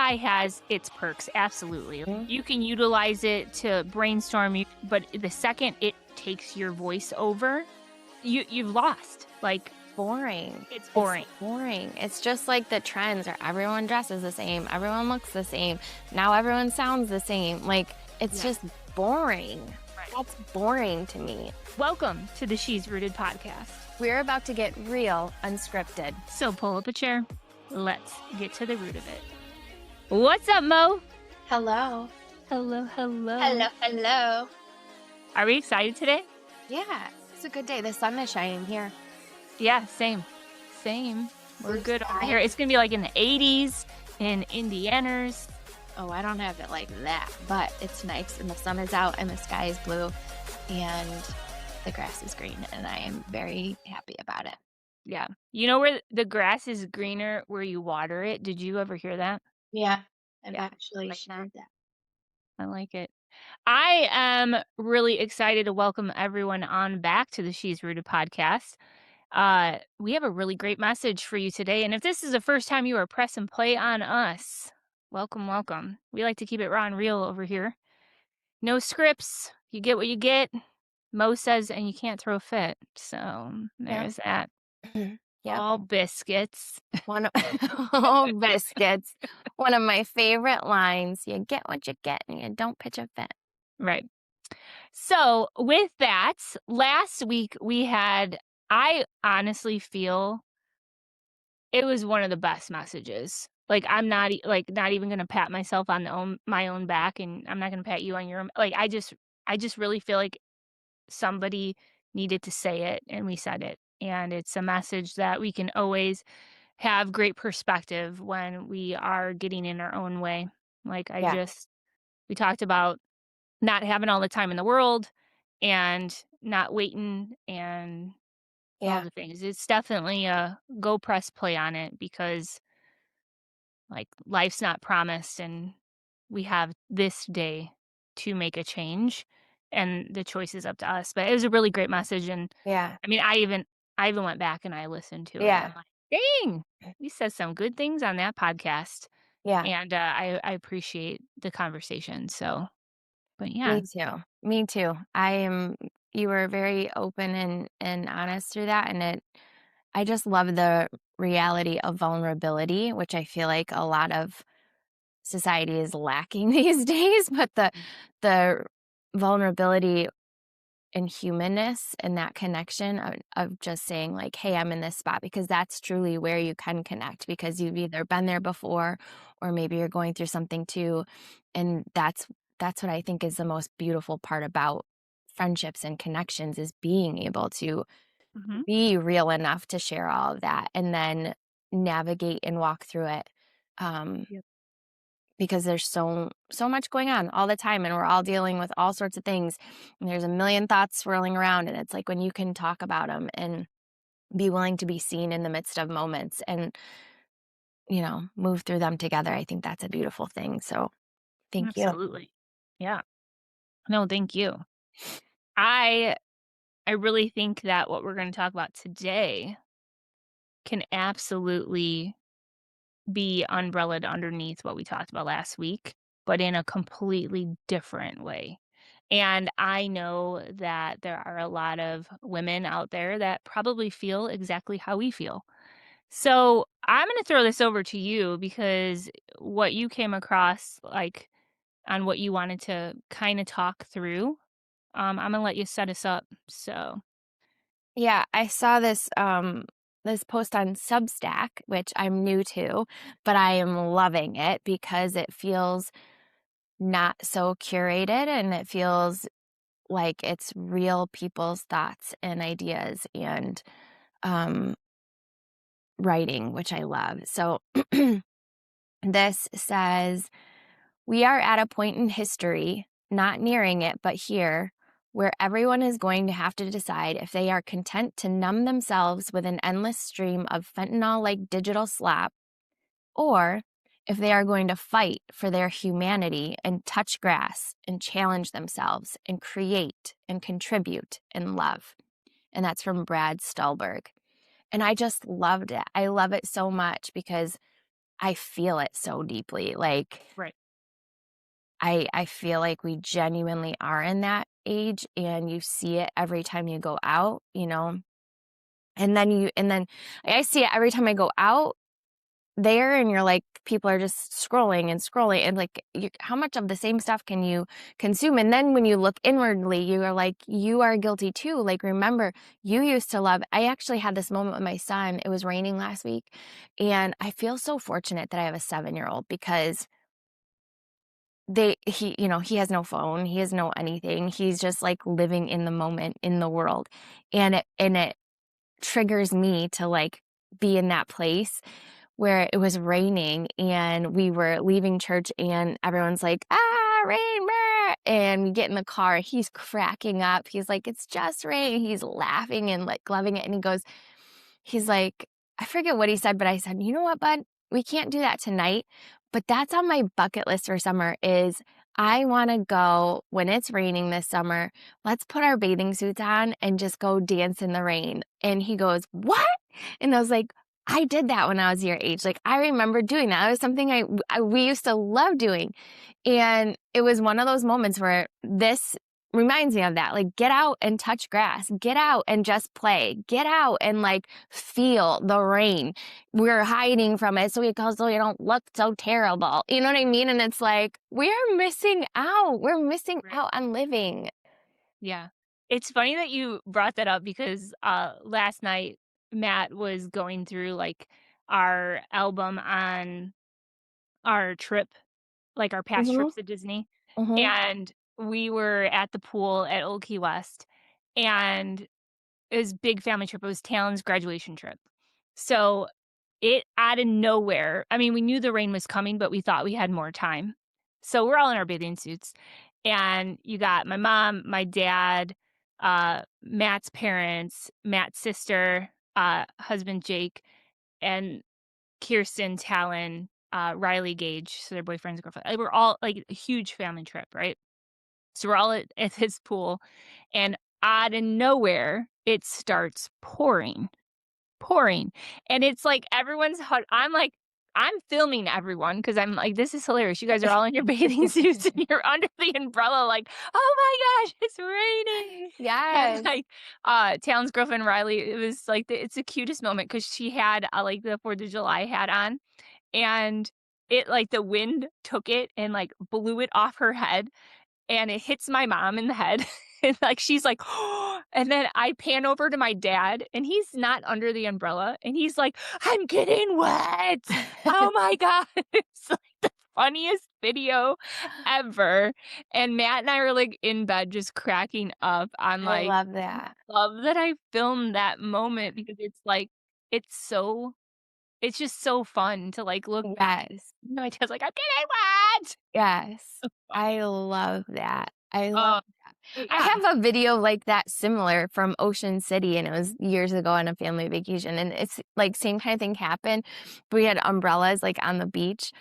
AI has its perks, absolutely. You can utilize it to brainstorm, but the second it takes your voice over, you've lost. Like, boring. it's boring. It's boring. It's just like the trends are everyone dresses the same, everyone looks the same, now everyone sounds the same. Like, it's just boring. Right. That's boring to me. Welcome to the She's Rooted podcast. We're about to get real, unscripted. So pull up a chair. Let's get to the root of it. What's up, Mo? Hello. Hello, hello. Hello, hello. Are we excited today? Yeah, it's a good day. The sun is shining here. Yeah, same. We're good over here. It's going to be like in the 80s in Indiana's. Oh, I don't have it like that, but it's nice and the sun is out and the sky is blue and the grass is green and I am very happy about it. Yeah. You know where the grass is greener where you water it? Did you ever hear that? Yeah, I've Yeah, actually like shared that. I like it. I am really excited to welcome everyone on back to the She's Rooted podcast. We have a really great message for you today. And if this is the first time you are pressing play on us, welcome, welcome. We like to keep it raw and real over here. No scripts. You get what you get. Mo says, and you can't throw a fit. So there's that. Yeah. All biscuits. Oh, biscuits. One of my favorite lines. You get what you get and you don't pitch a fit. Right. So with that, last week I honestly feel it was one of the best messages. Like, I'm not not even gonna pat myself on my own back, and I'm not gonna pat you on your own. Like, I just really feel like somebody needed to say it, and we said it. And it's a message that we can always have great perspective when we are getting in our own way. Like, we talked about not having all the time in the world and not waiting and all the things. It's definitely a go press play on it because, like, life's not promised and we have this day to make a change and the choice is up to us. But it was a really great message. And Yeah. I mean, I even went back and I listened to it. I'm like, dang, we said some good things on that podcast. Yeah. And I appreciate the conversation. So, but yeah. Me too. You were very open and honest through that. And I just love the reality of vulnerability, which I feel like a lot of society is lacking these days, but the vulnerability and humanness and that connection of just saying like, hey, I'm in this spot, because that's truly where you can connect, because you've either been there before or maybe you're going through something too. And that's what I think is the most beautiful part about friendships and connections, is being able to be real enough to share all of that and then navigate and walk through it. Because there's so much going on all the time and we're all dealing with all sorts of things and there's a million thoughts swirling around, and it's like when you can talk about them and be willing to be seen in the midst of moments and, move through them together, I think that's a beautiful thing. So thank you. Absolutely. Yeah. No, thank you. I really think that what we're going to talk about today can absolutely be umbrellaed underneath what we talked about last week, but in a completely different way. And I know that there are a lot of women out there that probably feel exactly how we feel. So I'm going to throw this over to you, because what you came across, like, on what you wanted to kind of talk through, I'm going to let you set us up. So, Yeah, I saw this post on Substack, which I'm new to, but I am loving it because it feels not so curated and it feels like it's real people's thoughts and ideas and writing, which I love. So this says, we are at a point in history, not nearing it, but here, where everyone is going to have to decide if they are content to numb themselves with an endless stream of fentanyl-like digital slop, or if they are going to fight for their humanity and touch grass and challenge themselves and create and contribute and love. And that's from Brad Stulberg. And I just loved it. I love it so much because I feel it so deeply. Like, Right. I feel like we genuinely are in that age, and you see it every time you go out, you know? And then I see it every time I go out there, and you're like, people are just scrolling and scrolling, and like, how much of the same stuff can you consume? And then when you look inwardly, you are like, you are guilty too. Like, remember, you used to love. I actually had this moment with my son. It was raining last week, and I feel so fortunate that I have a 7-year-old because he has no phone, he has no anything. He's just like living in the moment in the world, and it triggers me to like be in that place where it was raining and we were leaving church and everyone's like, rain, brr," and we get in the car. He's cracking up. He's like, it's just rain. He's laughing and like loving it. And he's like, I forget what he said, but I said, you know what, bud? We can't do that tonight. But that's on my bucket list for summer is I want to go when it's raining this summer. Let's put our bathing suits on and just go dance in the rain. And he goes, what? And I was like, I did that when I was your age. Like, I remember doing that. It was something we used to love doing. And it was one of those moments where this reminds me of that. Like, get out and touch grass. Get out and just play. Get out and like feel the rain. We're hiding from it so we don't look so terrible. You know what I mean? And it's like, we're missing out. We're missing Right. out on living. Yeah. It's funny that you brought that up because last night Matt was going through like our album on our trip, like our past Mm-hmm. trips to Disney. Mm-hmm. And we were at the pool at Old Key West, and it was a big family trip. It was Talon's graduation trip. So it out of nowhere, I mean, we knew the rain was coming, but we thought we had more time. So we're all in our bathing suits. And you got my mom, my dad, Matt's parents, Matt's sister, husband Jake, and Kirsten, Talon, Riley Gage, so their boyfriends and girlfriend. Like, we're all like a huge family trip, right? So we're all at this pool, and out of nowhere, it starts pouring. And it's like everyone's I'm like, I'm filming everyone because I'm like, this is hilarious. You guys are all in your bathing suits and you're under the umbrella, like, oh my gosh, it's raining. And Yes. like, Talon's girlfriend Riley, it was like it's the cutest moment because she had like the 4th of July hat on, and it like the wind took it and like blew it off her head, and it hits my mom in the head. And like she's like, and then I pan over to my dad, and he's not under the umbrella, and he's like, I'm getting wet. Oh my God. It's like the funniest video ever. And Matt and I were like in bed just cracking up. I'm I like, love that. love that I filmed that moment because it's like, it's so, it's just so fun to like look back. Yes. My dad's like, I'm getting wet. Yes. Funny. I love that. I love Uh, I yeah. have a video like that similar from Ocean City, and it was years ago on a family vacation, and it's like same kind of thing happened. We had umbrellas like on the beach,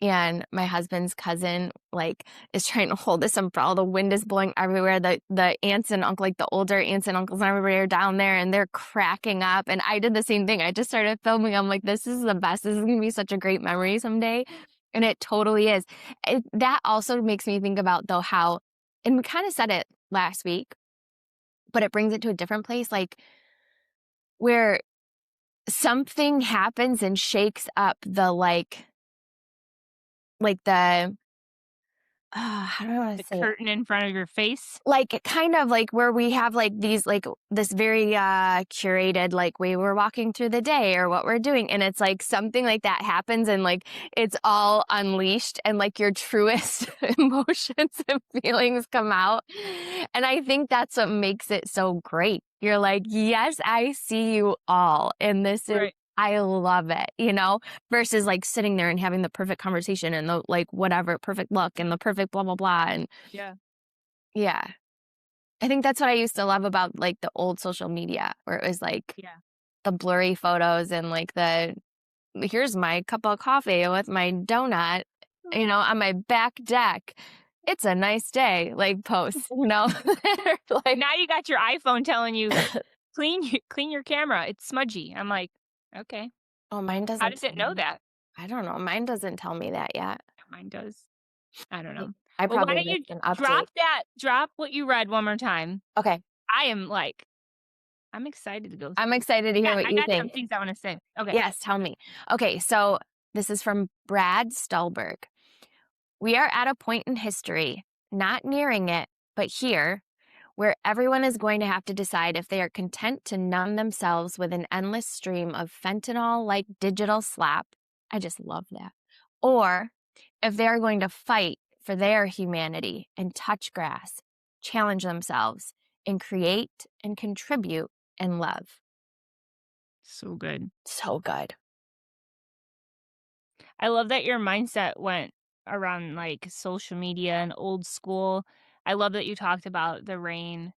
and my husband's cousin like is trying to hold this umbrella. The wind is blowing everywhere. The aunts and uncle, like the older aunts and uncles and everybody are down there, and they're cracking up. And I did the same thing. I just started filming. I'm like, this is the best. This is gonna be such a great memory someday. And it totally is. That also makes me think about though how, and we kind of said it last week, but it brings it to a different place, like where something happens and shakes up the like the how do I want The to say it? curtain in front of your face. Like kind of like where we have like these like this very curated like way we're walking through the day or what we're doing, and it's like something like that happens and like it's all unleashed and like your truest emotions and feelings come out. And I think that's what makes it so great. You're like, yes, I see you all, and this is, Right. I love it, versus like sitting there and having the perfect conversation and the like whatever perfect look and the perfect blah blah blah. And Yeah. yeah, I think that's what I used to love about like the old social media, where it was like Yeah. the blurry photos and like the here's my cup of coffee with my donut, on my back deck. It's a nice day, like posts, like Now you got your iPhone telling you, clean your camera. It's smudgy. I'm like, okay. oh, mine How doesn't does it tell know me. that? I don't know. Mine doesn't tell me that yet. Mine does. I don't I know. I Well, why probably don't you missed an update. drop what you read one more time? Okay. I am like, I'm excited to go I'm through. excited to hear what I you got some think. things I wanna say. Okay. Yes, tell me. Okay, so this is from Brad Stulberg. We are at a point in history, not nearing it, but here, where everyone is going to have to decide if they are content to numb themselves with an endless stream of fentanyl like digital slap. I just love that. Or if they are going to fight for their humanity and touch grass, challenge themselves, and create and contribute and love. So good. So good. I love that your mindset went around, like, social media and old school. I love that you talked about the rain.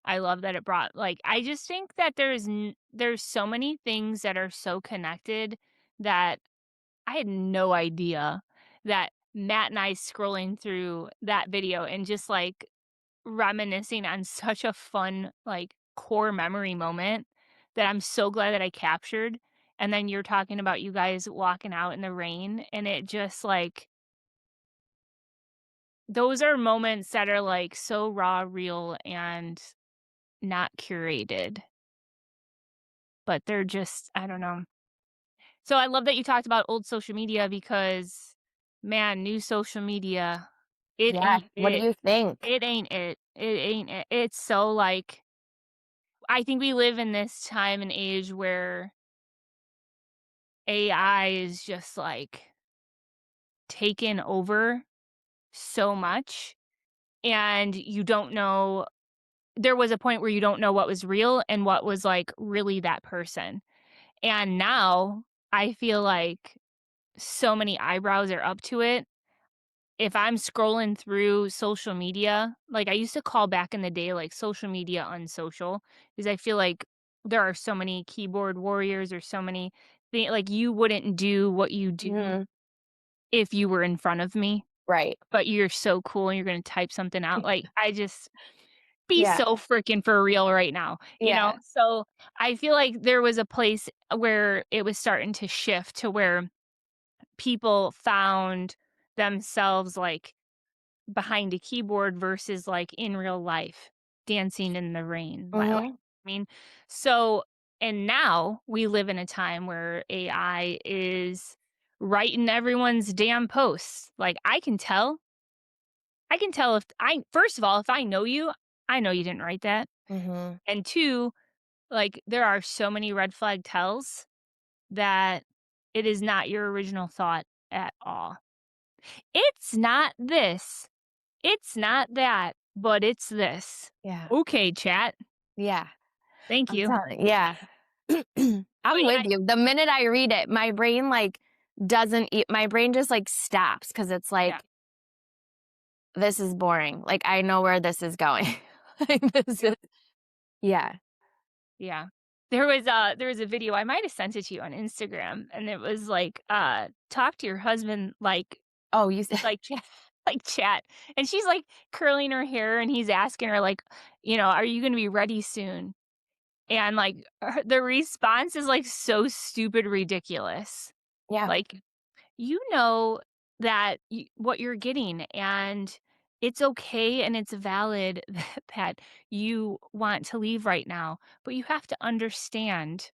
I love that it brought like, I just think that there's so many things that are so connected that I had no idea that Matt and I scrolling through that video and just, like, reminiscing on such a fun, like, core memory moment that I'm so glad that I captured, and then you're talking about you guys walking out in the rain, and it just, like those are moments that are, like, so raw, real, and not curated, but they're just I don't know. So I love that you talked about old social media because, man, new social media, it Yeah. ain't What do it. you think? It ain't it. It ain't it. It's so, like I think we live in this time and age where AI is just, like, taken over so much, and you don't know there was a point where you don't know what was real and what was, like, really that person. And now, I feel like so many eyebrows are up to it. If I'm scrolling through social media, like, I used to call back in the day, like, social media unsocial, because I feel like there are so many keyboard warriors or so many like, you wouldn't do what you do Mhm. if you were in front of me, Right. but you're so cool and you're gonna type something out, like, I just be Yeah. so freaking for real right now, you know? Yeah. So, I feel like there was a place where it was starting to shift to where people found themselves, like, behind a keyboard versus, like, in real life, dancing in the rain, like, Mhm. I mean, so and now we live in a time where AI is writing everyone's damn posts. Like, I can tell if I first of all, if I know you, I know you didn't write that, Mhm. and 2, like, there are so many red flag tells that it is not your original thought at all. It's not this. It's not that, but it's this. Yeah. Okay, chat. Yeah. Thank I'm you. telling yeah. But I'm with yeah, you. The minute I read it, my brain, like, doesn't e my brain just, like, stops because it's yeah, like, "This is boring." Like, I know where this is going. Like, this yeah, is yeah. yeah. There was a video, I might have sent it to you on Instagram, and it was like, talk to your husband Oh, you said like chat like chat. And she's like curling her hair and he's asking her like, "Are you gonna be ready soon?" And like the response is like so stupid ridiculous. yeah. Like you know that what you're getting and it's okay and it's valid that you want to leave right now, but you have to understand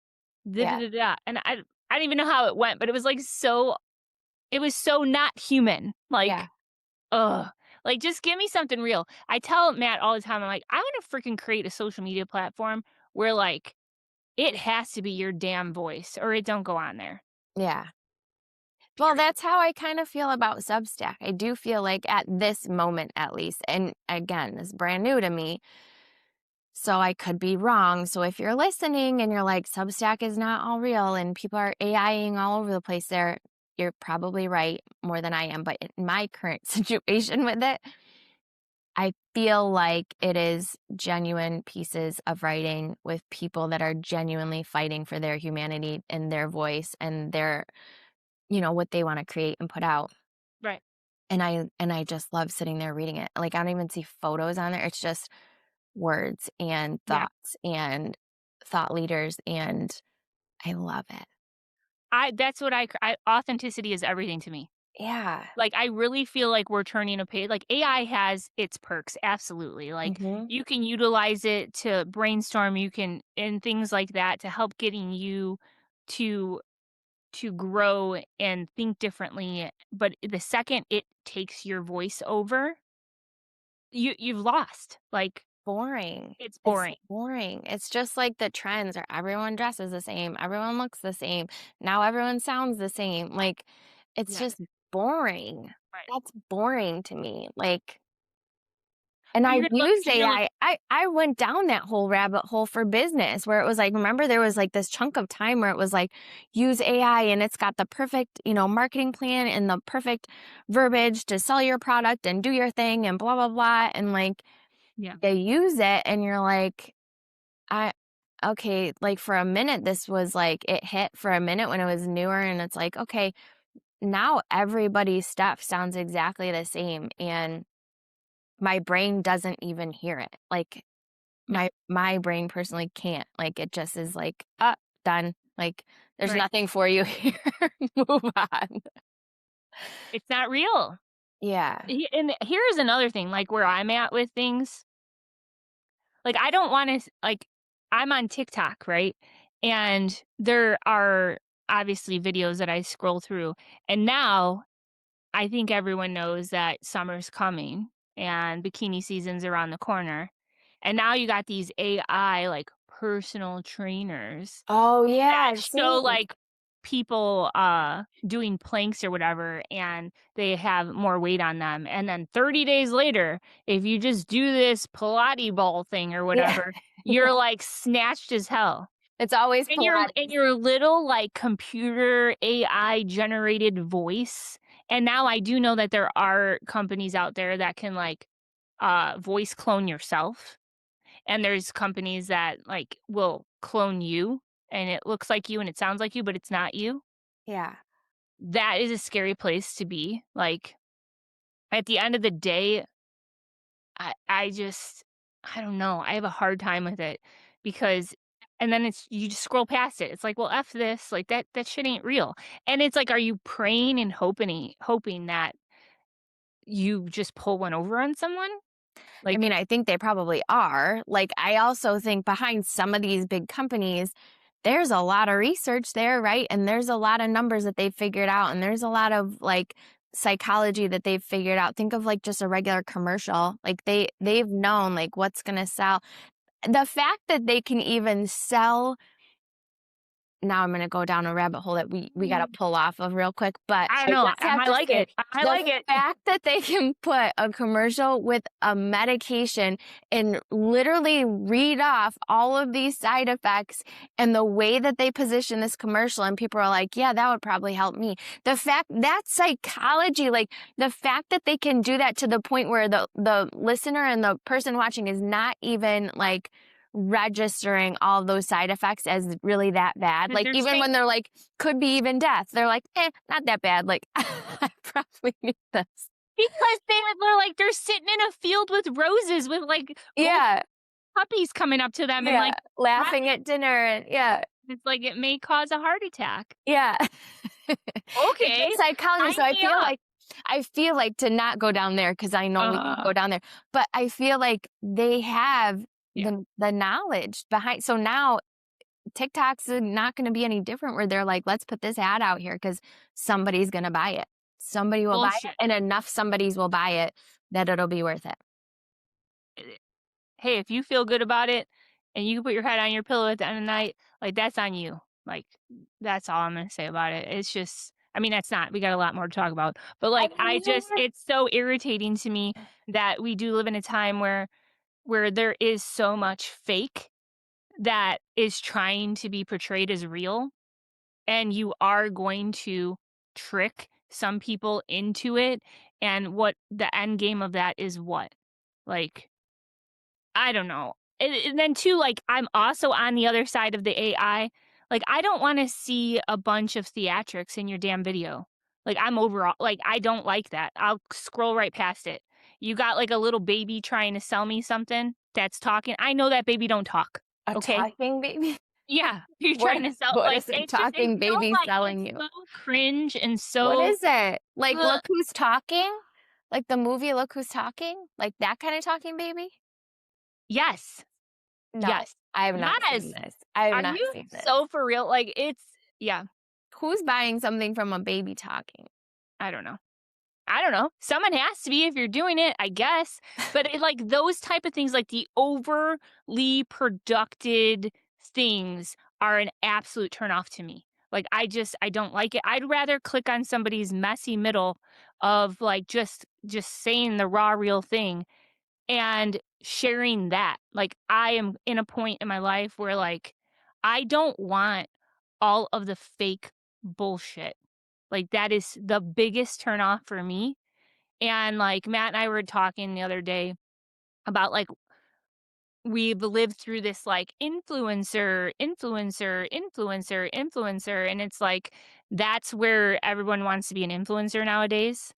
da, da, Yeah. da, da. And I don't even know how it went, but it was like it was so not human. Yeah. Like, ugh. Like, just give me something real. I tell Matt all the time, I'm like, I want to freaking create a social media platform where like it has to be your damn voice or it don't go on there. Yeah. Well, Period. that's how I kind of feel about Substack. I do feel like at this moment, at least, and again, this is brand new to me, so I could be wrong. So if you're listening and you're like, Substack is not all real and people are AIing all over the place there, you're probably right more than I am. But in my current situation with it, I feel like it is genuine pieces of writing with people that are genuinely fighting for their humanity and their voice and their, what they want to create and put out. Right. And I just love sitting there reading it. Like, I don't even see photos on there. It's just words and Yeah. thoughts and thought leaders, and I love it. that's what authenticity is everything to me. Yeah. Like, I really feel like we're turning a page. Like, AI has its perks, absolutely. Like, Mhm. you can utilize it to brainstorm, you can and things like that to help getting you to grow and think differently, but the second it takes your voice over, you've lost. Like, Boring. it's It's boring. boring. It's just like the trends or everyone dresses the same, everyone looks the same, now everyone sounds the same. Like, it's Yes, just boring. right. That's boring to me. Like, and But I you're gonna look used you're gonna look AI. I went down that whole rabbit hole for business where it was like, remember there was like this chunk of time where it was like, use AI and it's got the perfect, marketing plan and the perfect verbiage to sell your product and do your thing and blah, blah, blah. And like, yeah. you use it and you're like, I, okay, like for a minute, this was like, it hit for a minute when it was newer and it's like, okay, now everybody's stuff sounds exactly the same. And my brain doesn't even hear it. Like, No, my brain personally can't. Like, it just is like, "Up, done." Like, there's right. nothing for you here. Move on. It's not real. Yeah. And here's another thing, like, where I'm at with things, like, I don't wanna like, I'm on TikTok, right? And there are obviously videos that I scroll through, and now I think everyone knows that summer's coming and bikini season's around the corner. And now you got these AI, like, personal trainers Oh, yeah, that I've show, seen. like, people, doing planks or whatever, and they have more weight on them, and then 30 days later, if you just do this Pilates ball thing or Yeah. whatever, Yeah. you're, like, snatched as hell. It's always And Pilates. your little, like, computer AI generated voice, and now I do know that there are companies out there that can, like, voice clone yourself, and there's companies that, like, will clone you, and it looks like you and it sounds like you, but it's not you. Yeah. That is a scary place to be. Like, at the end of the day, I just I don't know, I have a hard time with it because and then it's you just scroll past it. It's like, "Well, F this," like, that shit ain't real. And it's like, are you praying and hoping that you just pull one over on someone? I Like, mean, I think they probably are. Like, I also think behind some of these big companies, there's a lot of research there, right? And there's a lot of numbers that they've figured out, and there's a lot of like psychology that they've figured out. Think of like just a regular commercial. Like they've known like what's going to sell. The fact that they can even sell, now I'm gonna go down a rabbit hole that we gotta pull off of real quick, but I don't I know, just have I to like say, it. I the like it. fact that they can put a commercial with a medication and literally read off all of these side effects and the way that they position this commercial and people are like, "Yeah, that would probably help me." The fact that's psychology, like, the fact that they can do that to the point where the listener and the person watching is not even, like, registering all of those side effects as really that bad. That Like, they're even saying when they're like, could be even death, they're like, not that bad. Like, I probably need this. because they're like, they're sitting in a field with roses with, like, gold Yeah. puppies coming up to them and, Yeah. like, Laughing at dinner. And yeah. it's like it may cause a heart attack. Yeah. It's Okay, just psychology. sign So me up. I feel like to not go down there because I know we can Uh, go down there, but I feel like they have yeah, the knowledge behind. So now TikTok's not going to be any different where they're like, let's put this ad out here because somebody's going to buy it. Somebody will buy it, bullshit. and enough somebodies will buy it that it'll be worth it. Hey, if you feel good about it and you can put your head on your pillow at the end of the night, like, that's on you. Like, that's all I'm gonna say about it. It's just I mean, that's not we got a lot more to talk about, but, I like, I just know. it's so irritating to me that we do live in a time where there is so much fake that is trying to be portrayed as real, and you are going to trick some people into it, and what the end game of that is what? Like, I don't know. And then too, like, I'm also on the other side of the AI. Like, I don't wanna see a bunch of theatrics in your damn video. Like, I'm overall like, I don't like that. I'll scroll right past it. You got, like, a little baby trying to sell me something that's talking. I know that baby don't talk, A okay? talking baby. Yeah, you're What trying to sell what like, is a it's just it's talking so, baby like selling it's you? so cringe and What so is it? Like, ugh. Look Who's Talking? Like the movie Look Who's Talking? Like that kinda talking baby? Yes, No, yes, I have not seen yes! this. I have Are not you seen this. so for real? Like, it's yeah, Who's buying something from a baby talking? I don't know. I don't know. Someone has to be if you're doing it, I guess. But it, like those type of things, like the overly produced things, are an absolute turn off to me. Like I don't like it. I'd rather click on somebody's messy middle of like just saying the raw real thing and sharing that. Like I am in a point in my life where like I don't want all of the fake bullshit. Like that is the biggest turn off for me. And like Matt and I were talking the other day about like we've lived through this like influencer, and it's like that's where everyone wants to be an influencer nowadays.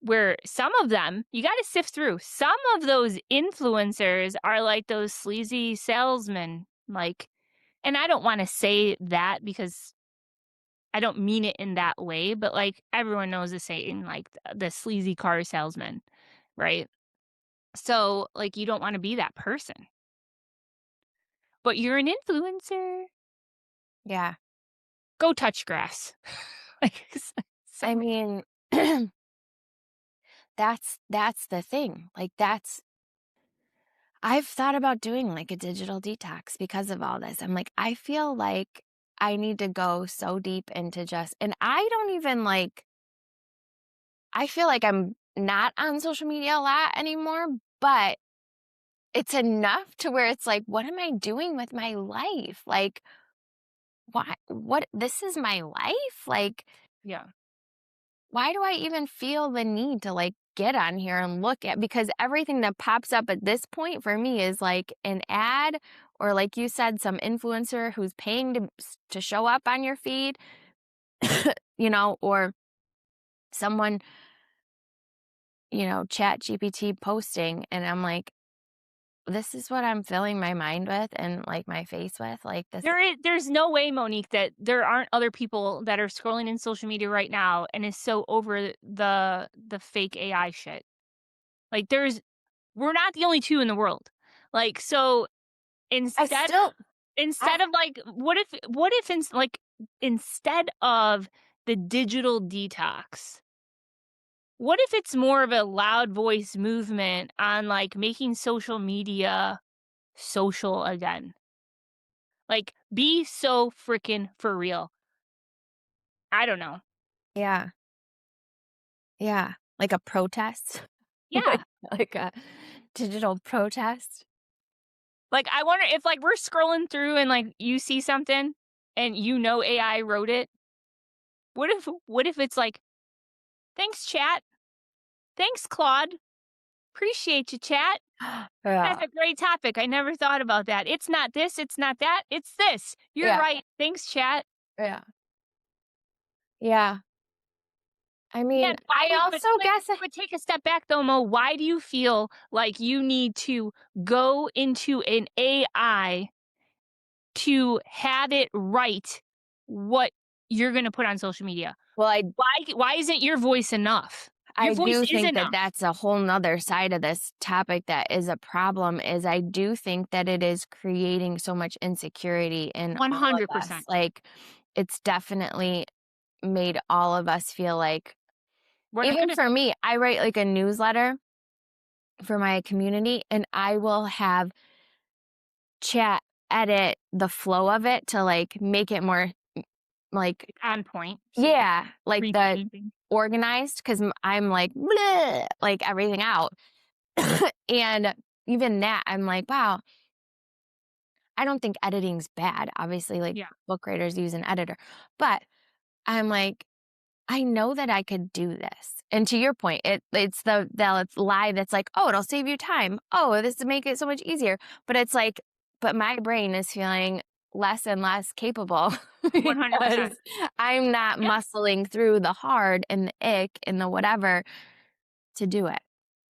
Where some of them, you got to sift through. Some of those influencers are like those sleazy salesmen, like, and I don't want to say that because I don't mean it in that way, but like everyone knows the saying, like the sleazy car salesman, right? So, like, you don't wanna be that person, but you're an influencer. Yeah. Go touch grass. Like, so I mean, that's the thing. Like, that's I've thought about doing, like, a digital detox because of all this. I'm like, I feel like I need to go so deep into just and I don't even, like I feel like I'm not on social media a lot anymore, but it's enough to where it's like, what am I doing with my life? Like, why what this is my life? Like, yeah. why do I even feel the need to, like, get on here and look at because everything that pops up at this point for me is, like, an ad or, like you said, some influencer who's paying to show up on your feed, or someone, Chat GPT posting, and I'm like, "This is what I'm filling my mind with and, like, my face with, like, this." There's no way, Monique, that there aren't other people that are scrolling in social media right now and is so over the fake AI shit. Like, we're not the only 2 in the world. Like, so I instead still I instead of, like, what if instead of the digital detox, what if it's more of a loud voice movement on, like, making social media social again? Like, be so freaking for real. I don't know. Yeah, yeah, like a protest? Yeah. Like a digital protest? Like, I wonder if, like, we're scrolling through and, like, you see something and you know AI wrote it. What if it's like, "Thanks, chat. Thanks, Claude. Appreciate you, chat. That's Yeah, a great topic. I never thought about that. It's not this, it's not that, it's this. You're yeah, right. Thanks, chat." yeah, yeah. I Man, mean, why I do also guess but take a step back though, Mo. Why do you feel like you need to go into an AI to have it write what you're gonna put on social media? well, Why isn't your voice enough? Your I voice do is think that enough. that's a whole nother side of this topic that is a problem, is I do think that it is creating so much insecurity in all of us. 100%. Like, it's definitely made all of us feel like We're not even gonna for me, I write, like, a newsletter for my community, and I will have chat edit the flow of it to, like, make it more, like on point, so you yeah, like, repeat the anything. organized because 'cause I'm like, "Bleh," like, everything out. And even that, I'm like, "Wow." I don't think editing's bad, obviously, like, Yeah, book writers use an editor, but I'm like, I know that I could do this. And to your point, it's the lie that's like, "Oh, it'll save you time. Oh, this will make it so much easier." But it's like, but my brain is feeling less and less capable 100%. because I'm not Yep, muscling through the hard and the ick and the whatever to do it.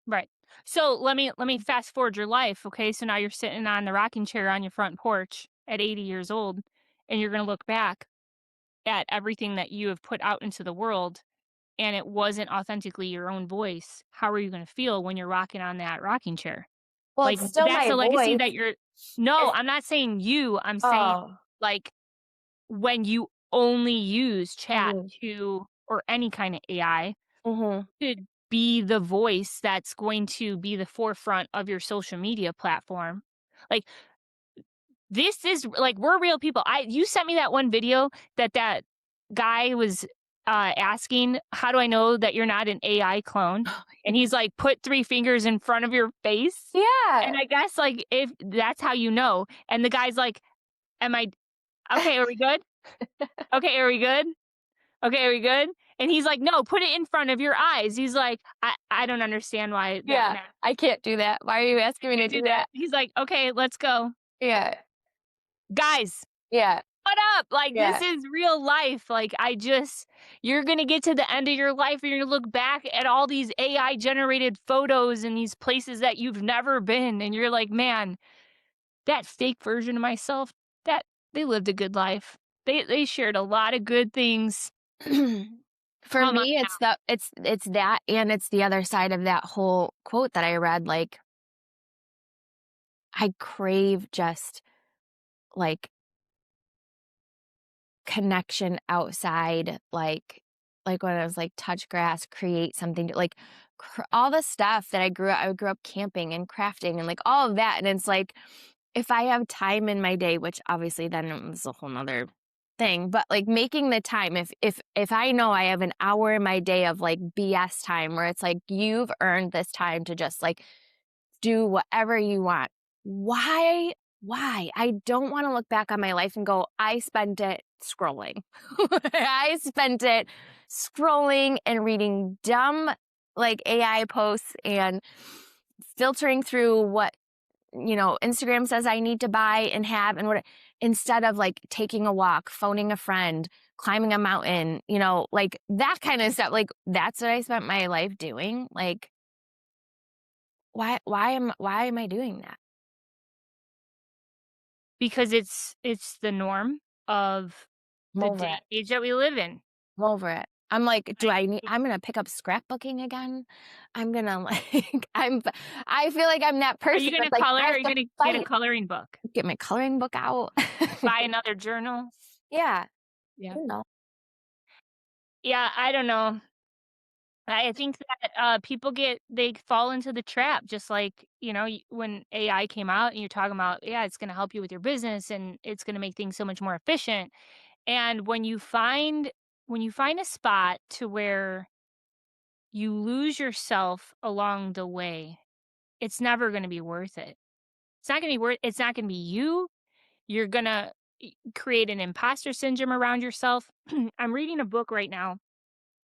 right. So let me fast forward your life, okay? So now you're sitting on the rocking chair on your front porch. at 80 years old and you're going to look back at everything that you have put out into the world and it wasn't authentically your own voice, how are you going to feel when you're rocking on that rocking chair? Well, Like, it's still that's my a legacy voice. that you're No, It's I'm not saying you, I'm saying, oh, like, when you only use chat mhm, to or any kind of AI mhm. to be the voice that's going to be the forefront of your social media platform. Like, this is like, we're real people. You sent me that one video that guy was, asking, "How do I know that you're not an AI clone?" And he's like, "Put 3 fingers in front of your face." Yeah, And I guess, like, if that's how you know, and the guy's like, "Am I okay, are we good? Okay, are we good? Okay, are we good?" And he's like, "No, put it in front of your eyes." He's like, "I don't understand why that yeah. matters. I can't do that. Why are you asking me to Can't do do that." that? He's like, "Okay, let's go. Yeah, Guys, yeah, what up? Like, this yeah. is real life." Like, you're gonna get to the end of your life and you're gonna look back at all these AI generated photos and these places that you've never been, and you're like, "Man, that fake version of myself, that they lived a good life. They shared a lot of good things. For Come on me, now." it's that, and it's the other side of that whole quote that I read, like, I crave just, like, connection outside, like when I was like, touch grass, create something, like, all the stuff that I grew up camping and crafting and, like, all of that, and it's like, if I have time in my day, which obviously then it was a whole 'nother thing, but, like, making the time, if I know I have an hour in my day of, like, BS time where it's like, you've earned this time to just, like, do whatever you want. Why? Why? I don't wanna look back on my life and go, "I spent it scrolling." I spent it scrolling and reading dumb, like, AI posts and filtering through what, Instagram says I need to buy and have and what instead of, like, taking a walk, phoning a friend, climbing a mountain, like, that kinda stuff, like, that's what I spent my life doing, like, why am I doing that? Because it's the norm of I'm the over day it. and age that we live in. I'm over it. I'm like, do Like, I need I'm gonna pick up scrapbooking again. I'm gonna, like, I feel like I'm that are you person gonna that's like, color? I Are have you to gonna get a fight, coloring book? get my coloring book out. Buy another journal? Yeah, Yeah. you know. Yeah, I don't know. I think that, people they fall into the trap just like, when AI came out and you're talking about, yeah, it's gonna help you with your business and it's gonna make things so much more efficient. And when you find a spot to where you lose yourself along the way, it's never gonna be worth it. It's not gonna be you. You're gonna create an imposter syndrome around yourself. I'm reading a book right now,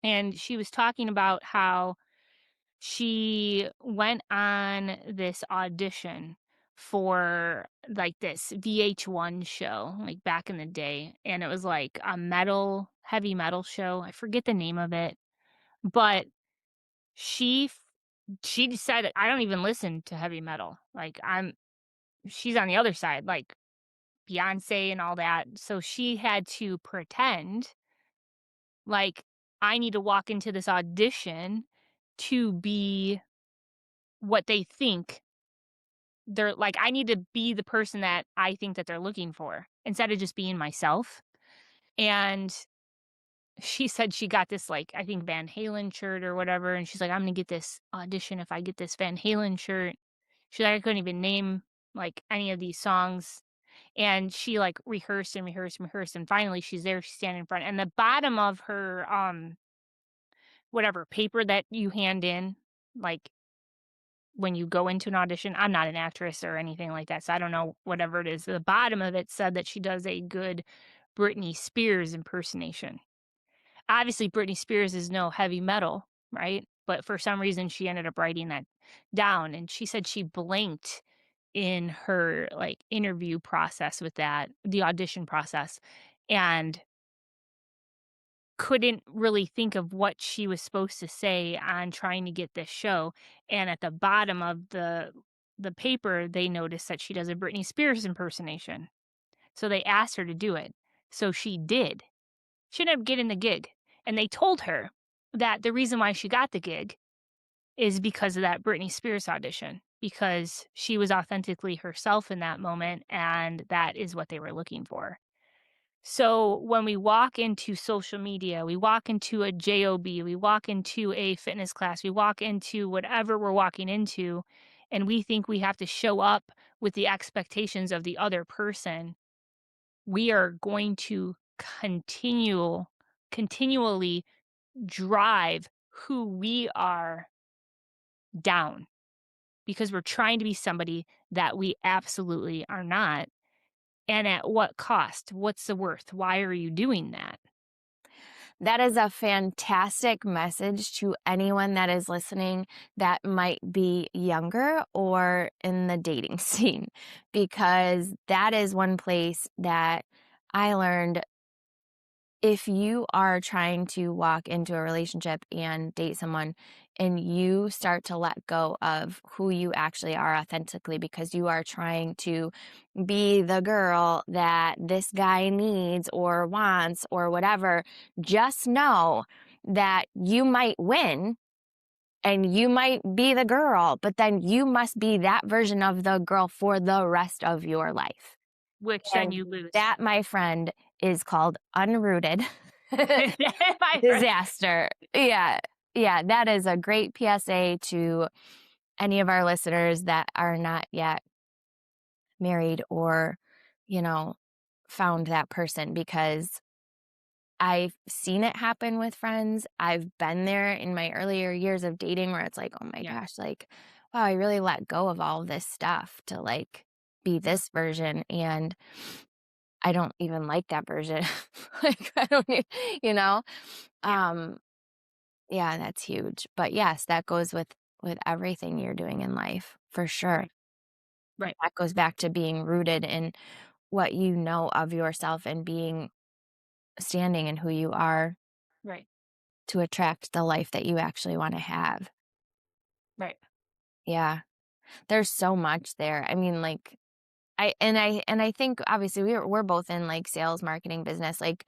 and she was talking about how she went on this audition for like this VH1 show, like back in the day. And it was like a heavy metal show. I forget the name of it, but she f- she decided I don't even listen to heavy metal. She's on the other side, like Beyonce and all that. So she had to pretend like I need to walk into this audition to be what they think they're like. I need to be the person that I think that they're looking for instead of just being myself. And she said she got this, like, I think Van Halen shirt or whatever, and she's like, "I'm gonna get this audition if I get this Van Halen shirt." She's like, "I couldn't even name, like, any of these songs." And she, like, rehearsed and rehearsed and rehearsed, and finally she's there, she's standing in front, and the bottom of her, whatever paper that you hand in, like, when you go into an audition. I'm not an actress or anything like that, so I don't know whatever it is. The bottom of it said that she does a good Britney Spears impersonation. Obviously, Britney Spears is no heavy metal, right? But for some reason, she ended up writing that down, and she said she blinked in her, like, interview process with the audition process, and couldn't really think of what she was supposed to say on trying to get this show. And at the bottom of the paper, they noticed that she does a Britney Spears impersonation. So they asked her to do it. So she did. She ended up getting the gig. And they told her that the reason why she got the gig is because of that Britney Spears audition, because she was authentically herself in that moment, and that is what they were looking for. So when we walk into social media, we walk into a job, we walk into a fitness class, we walk into whatever we're walking into, and we think we have to show up with the expectations of the other person, we are going to continually drive who we are down because we're trying to be somebody that we absolutely are not. And at what cost? What's the worth? Why are you doing that? That is a fantastic message to anyone that is listening that might be younger or in the dating scene, because that is one place that I learned if you are trying to walk into a relationship and date someone and you start to let go of who you actually are authentically because you are trying to be the girl that this guy needs or wants or whatever, just know that you might win and you might be the girl, but then you must be that version of the girl for the rest of your life. Which then And you lose. that, my friend, is called unrooted My friend. disaster. Yeah. Yeah. That is a great PSA to any of our listeners that are not yet married or, you know, found that person, because I've seen it happen with friends. I've been there in my earlier years of dating where it's like, oh my Yeah. gosh, like, wow, I really let go of all of this stuff to like be this version. And I don't even like that version. Like, I don't e you know? Yeah. Um, yeah, that's huge. But yes, that goes with everything you're doing in life, for sure. Right. Right. That goes back to being rooted in what you know of yourself and being standing in who you are Right. to attract the life that you actually wanna have. Right. Yeah. There's so much there. I mean, like, I think obviously we're both in, like, sales, marketing, business, like,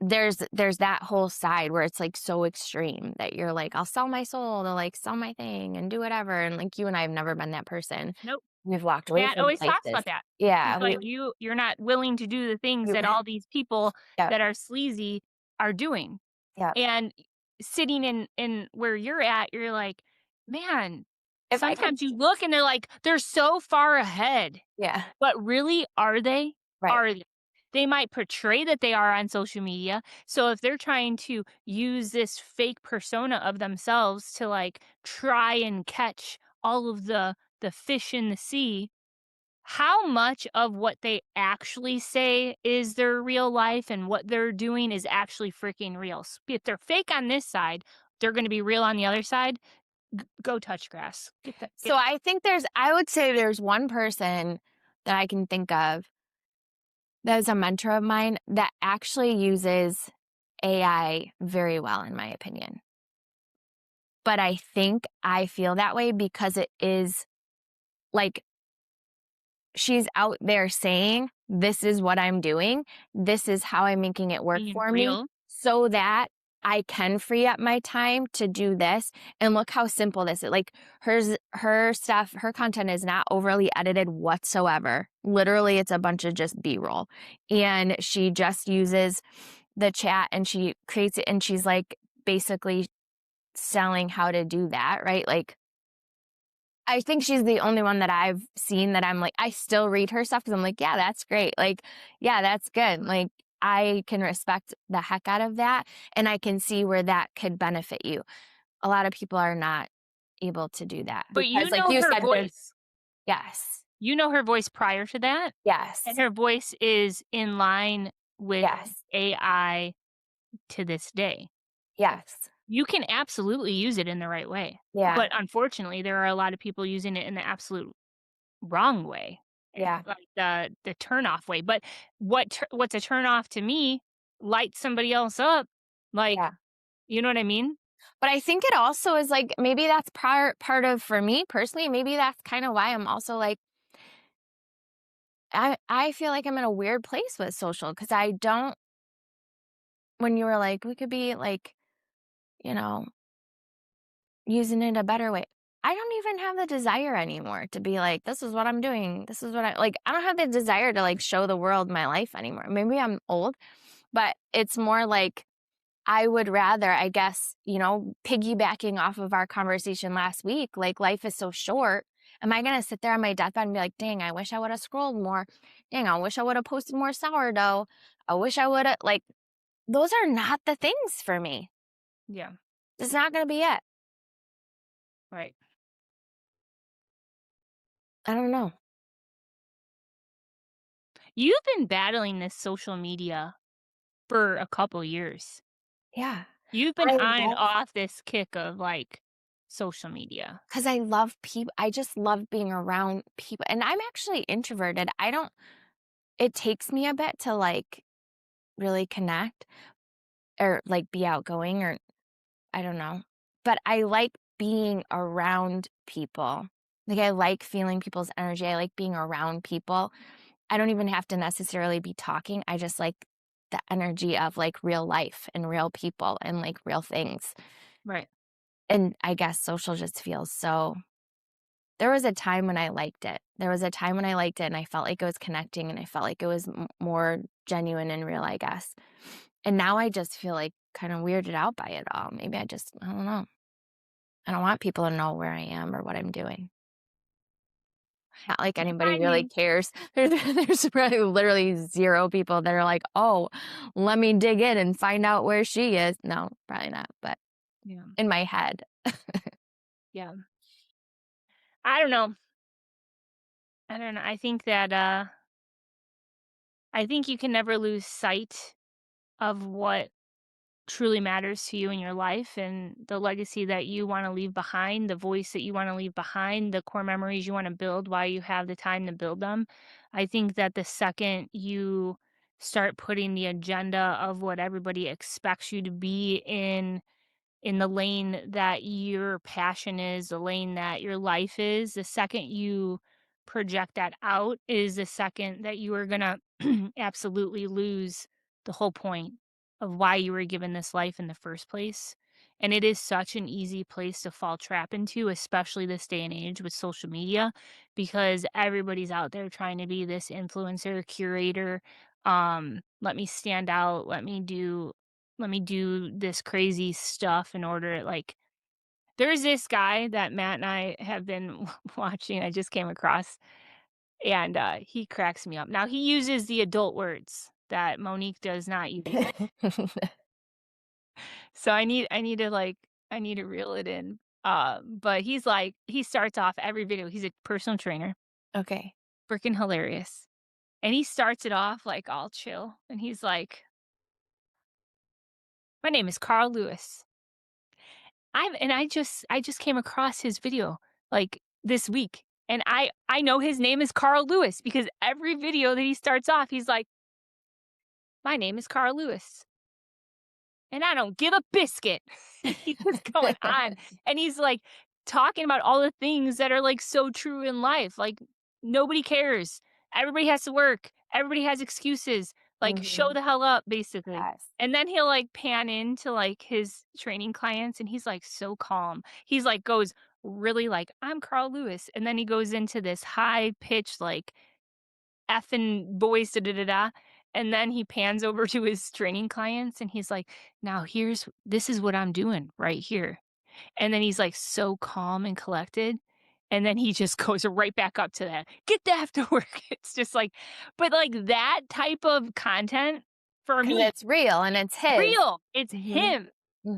there's that whole side where it's, like, so extreme that you're like, "I'll sell my soul to, like, sell my thing and do whatever," and, like, you and I have never been that person. Nope. We've walked away Matt from always talks places. about that. He's Yeah, like, you're not willing to do the things you that all these people Yep, that are sleazy are doing. yep. And sitting in where you're at, you're like, man, If I could sometimes you look and they're so far ahead. Yeah, But really, are they? right. Are they? They might portray that they are on social media. So if they're trying to use this fake persona of themselves to like try and catch all of the fish in the sea, how much of what they actually say is their real life and what they're doing is actually freaking real? If they're fake on this side, they're going to be real on the other side. Go touch grass. Get that. So I would say there's one person that I can think of that is a mentor of mine that actually uses AI very well, in my opinion. But I think I feel that way because it is like she's out there saying, "This is what I'm doing. This is how I'm making it work Being for me real. so that I can free up my time to do this." And look how simple this is. Like her stuff, her content is not overly edited whatsoever. Literally, it's a bunch of just B-roll. And she just uses the chat and she creates it, and she's like basically selling how to do that, right? Like, I think she's the only one that I've seen that I'm like, I still read her stuff because I'm like, yeah, that's great. Like, yeah, that's good. Like, I can respect the heck out of that. And I can see where that could benefit you. A lot of people are not able to do that But because, you like know you her said, voice. yes, You know her voice prior to that, and yes, her voice is in line with yes, AI to this day. yes, You can absolutely use it in the right way, yeah, but unfortunately, there are a lot of people using it in the absolute wrong way, yeah, like the turn off way. But what's a turn off to me lights somebody else up, like, yeah. you know what I mean? But I think it also is like maybe that's part of, for me personally, maybe that's kind of why I'm also like, I feel like I'm in a weird place with social because I don't when you were like, "We could be, like, you know, using it a better way." I don't even have the desire anymore to be like, "This is what I'm doing. This is what I" like, I don't have the desire to, like, show the world my life anymore. Maybe I'm old, but it's more like I would rather, I guess, piggybacking off of our conversation last week, like, life is so short. Am I gonna sit there on my deathbed and be like, "Dang, I wish I woulda scrolled more. Dang, I wish I woulda posted more sourdough. I wish I woulda" like, those are not the things for me. Yeah. It's not gonna be it. Right. I don't know. You've been battling this social media for a couple years. Yeah. You've been I on and love off this kick of, like, social media. 'Cause I love people. I just love being around people, and I'm actually introverted. I don't it takes me a bit to, like, really connect or, like, be outgoing or I don't know. But I like being around people. Like, I like feeling people's energy. I like being around people. I don't even have to necessarily be talking. I just like the energy of, like, real life and real people and, like, real things. Right. And I guess social just feels so there was a time when I liked it. There was a time when I liked it and I felt like it was connecting and I felt like it was more genuine and real, I guess. And now I just feel like kind of weirded out by it all. Maybe I don't know. I don't want people to know where I am or what I'm doing. Not like anybody really Finding cares. There's probably literally 0 people that are like, "Oh, let me dig in and find out where she is." No, probably not, but Yeah. in my head. Yeah. I don't know. I don't know. I think that, I think you can never lose sight of what truly matters to you in your life and the legacy that you wanna leave behind, the voice that you wanna leave behind, the core memories you wanna build while you have the time to build them. I think that the second you start putting the agenda of what everybody expects you to be in the lane that your passion is, the lane that your life is, the second you project that out is the second that you are gonna absolutely lose the whole point of why you were given this life in the first place. And it is such an easy place to fall trap into, especially this day and age with social media, because everybody's out there trying to be this influencer, curator. Let me stand out. Let me do this crazy stuff in order like there's this guy that Matt and I have been watching, I just came across, and, he cracks me up. Now he uses the adult words that Monique does not use, so I need to reel it in. But he's like he starts off every video he's a personal trainer, Okay. freaking hilarious, and he starts it off, like, all chill, and he's like, "My name is Carl Lewis. I just came across his video, like, this week, and I know his name is Carl Lewis because every video that he starts off, he's like, "My name is Carl Lewis, and I don't give a biscuit." And he's just going on, and he's, like, talking about all the things that are, like, so true in life, like, nobody cares. Everybody has to work. Everybody has excuses. Like, show Mhm. the hell up, basically. Yes. And then he'll, like, pan into, like, his training clients, and he's, like, so calm. He's, like, goes really, like, "I'm Carl Lewis," and then he goes into this high pitched, like, effing voice, da da da da. And then he pans over to his training clients, and he's like, "Now this is what I'm doing right here." And then he's, like, so calm and collected, and then he just goes right back up to that, "Get the after work." It's just like but, like, that type of content, for 'Cause me, it's real and it's his. real, it's Mhm. him,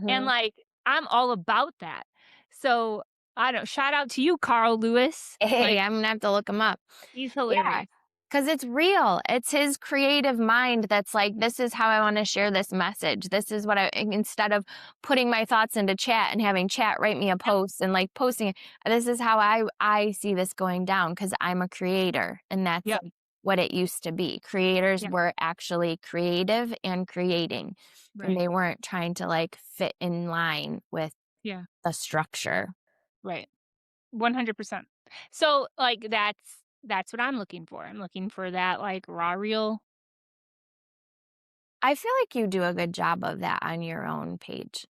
and, Mhm. like, I'm all about that. So, I don't shout out to you, Carl Lewis, Hey, like, I'm gonna have to look him up. he's Yeah, hilarious. because it's real. It's his creative mind that's like, "This is how I wanna share this message. This is what I" instead of putting my thoughts into chat and having chat write me a Yep, post and, like, posting it, "This is how I see this going down because 'cause I'm a creator," and that's, yep, like, what it used to be. Creators yep, were actually creative and creating, and right, they weren't trying to, like, fit in line with yeah, the structure. right, 100%. So, like, that's that's what I'm looking for. I'm looking for that, like, raw, real. I feel like you do a good job of that on your own page.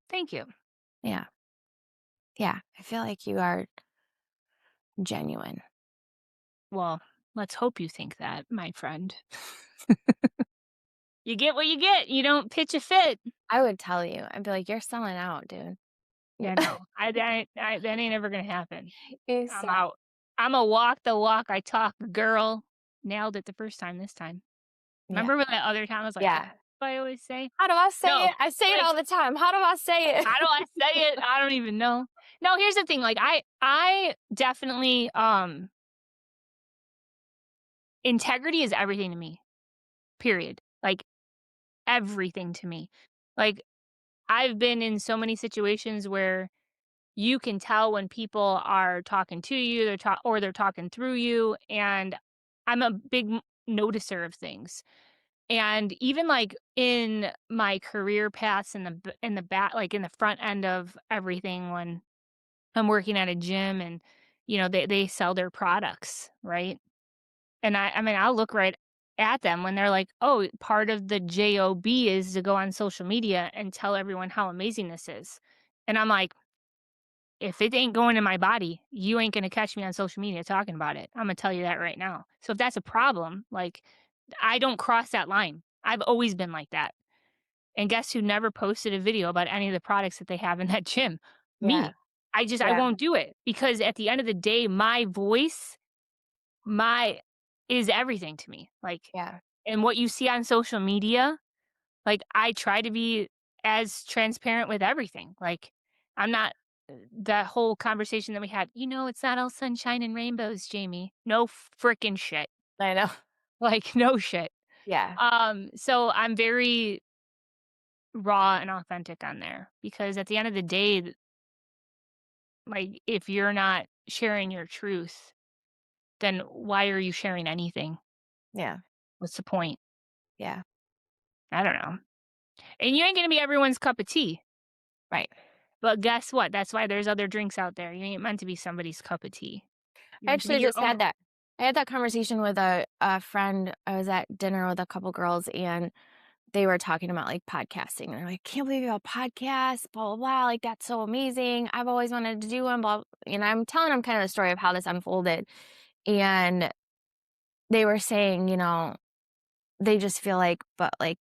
Thank you. Yeah. Yeah. I feel like you are genuine. Well, let's hope you think that, my friend. You get what you get. You don't pitch a fit. I would tell you. I'd be like, "You're selling out, dude." Yeah, no. That ain't ever gonna happen. You I'm so out. Imma walk the walk I talk, girl. Nailed it the first time this time. yeah. Remember when that other time I was like, "What Yeah. do I always say?" How do I say No. it? I say it Like, all the time. How do I say it? how do I say it? I don't even know. No, here's the thing, like, I definitely, integrity is everything to me, period. Like, everything to me. Like, I've been in so many situations where you can tell when people are talking to you, they're talking through you, and I'm a big noticer of things. And even like in my career paths in the back, like in the front end of everything, when I'm working at a gym and they sell their products, right? And I mean I'll look right at them when they're like, "Oh, part of the job is to go on social media and tell everyone how amazing this is," and I'm like, if it ain't going in my body, you ain't gonna catch me on social media talking about it. Imma tell you that right now. So if that's a problem, like, I don't cross that line. I've always been like that. And guess who never posted a video about any of the products that they have in that gym? Yeah. Me. I Yeah. won't do it because at the end of the day, my voice, my is everything to me. Like, Yeah. and what you see on social media, like, I try to be as transparent with everything. Like, I'm not that whole conversation that we had, "It's not all sunshine and rainbows, Jamie." No frickin' shit. I know. Like, no shit. Yeah. So I'm very raw and authentic on there because at the end of the day, like, if you're not sharing your truth, then why are you sharing anything? Yeah. What's the point? Yeah. I don't know. And you ain't gonna be everyone's cup of tea. Right. But guess what? That's why there's other drinks out there. You ain't meant to be somebody's cup of tea. You're I meant to be actually your just own. had that. I had that conversation with a friend. I was at dinner with a couple girls and they were talking about like podcasting. And they're like, can't believe you have a podcast, blah, blah, blah. Like, that's so amazing. I've always wanted to do one, blah. And I'm telling them kind of the story of how this unfolded. And they were saying, they just feel like, but like,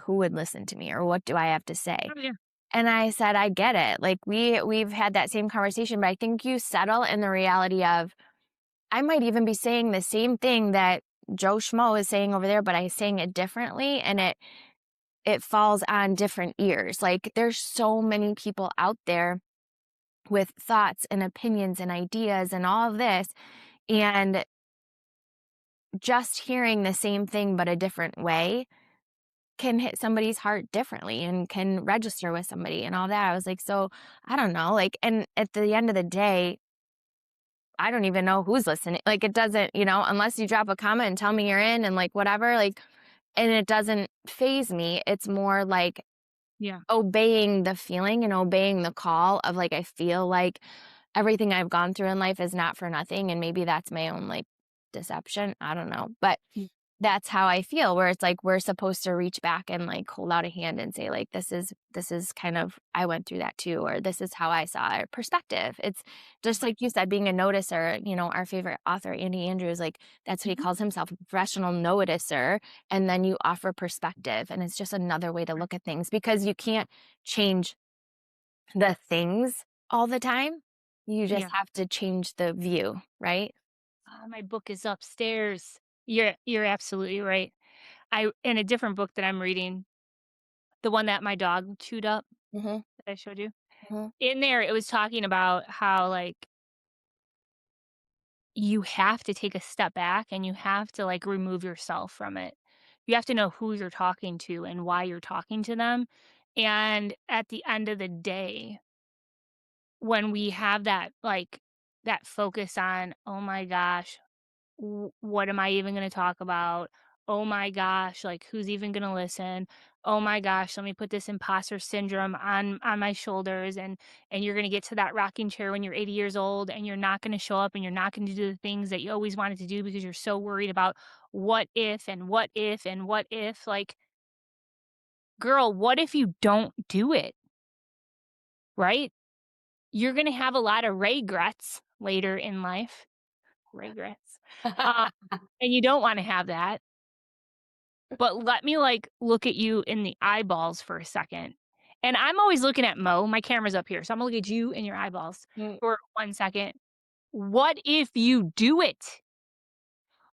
who would listen to me or what do I have to say? Oh, yeah. And I said, I get it. Like we've had that same conversation, but I think you settle in the reality of I might even be saying the same thing that Joe Schmo is saying over there, but I'm saying it differently and it falls on different ears. Like there's so many people out there with thoughts and opinions and ideas and all of this. And just hearing the same thing but a different way can hit somebody's heart differently and can register with somebody and all that. I was like, so I don't know. Like, and at the end of the day, I don't even know who's listening. Like, it doesn't, unless you drop a comment and tell me you're in and like whatever, like, and it doesn't phase me. It's more like Yeah. obeying the feeling and obeying the call of like, I feel like everything I've gone through in life is not for nothing. And maybe that's my own like deception. I don't know. But Mm. that's how I feel, where it's like we're supposed to reach back and like hold out a hand and say like this is kind of I went through that too, or this is how I saw it. Perspective. It's just Right. like you said, being a noticer. Our favorite author Andy Andrews, like that's what he Mhm. calls himself, a professional noticer. And then you offer perspective, and it's just another way to Right. look at things because you can't change the things all the time. You just Yeah. have to change the view, right? My book is upstairs. You're absolutely right. I in a different book that I'm reading, the one that my dog chewed up Mm-hmm. that I showed you. Mm-hmm. In there, it was talking about how, like, you have to take a step back and you have to, like, remove yourself from it. You have to know who you're talking to and why you're talking to them, and at the end of the day, when we have that, like, that focus on, "Oh my gosh, what am I even gonna talk about? oh my gosh, like who's even gonna listen? Oh my gosh, let me put this imposter syndrome on my shoulders and you're gonna get to that rocking chair when you're 80 years old and you're not gonna show up and you're not gonna do the things that you always wanted to do because you're so worried about what if and what if and what if. Like, girl, what if you don't do it? Right? You're gonna have a lot of regrets later in life. Regrets. Um, and you don't wanna have that. But let me, like, look at you in the eyeballs for a second. And I'm always looking at Mo, my camera's up here, so I'm gonna look at you in your eyeballs Mm, for 1 second. What if you do it?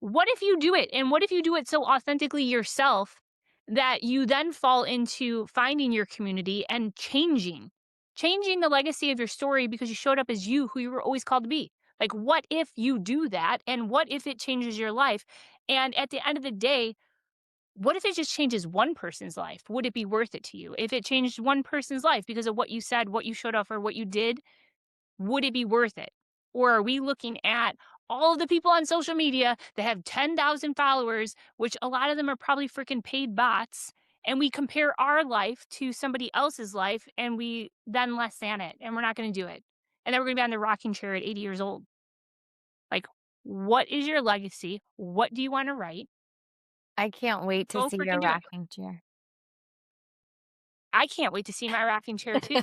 What if you do it? And what if you do it so authentically yourself that you then fall into finding your community and changing the legacy of your story because you showed up as you who you were always called to be? Like, what if you do that? And what if it changes your life? And at the end of the day, what if it just changes one person's life? Would it be worth it to you? If it changed one person's life because of what you said, what you showed up, or what you did, would it be worth it? Or are we looking at all of the people on social media that have 10,000 followers, which a lot of them are probably freaking paid bots, and we compare our life to somebody else's life and we then less than it, and we're not going to do it. And then we're going to be on the rocking chair at 80 years old. Like, what is your legacy? What do you want to write? I can't wait to Go see your freaking do it. rocking chair. I can't wait to see my rocking chair too.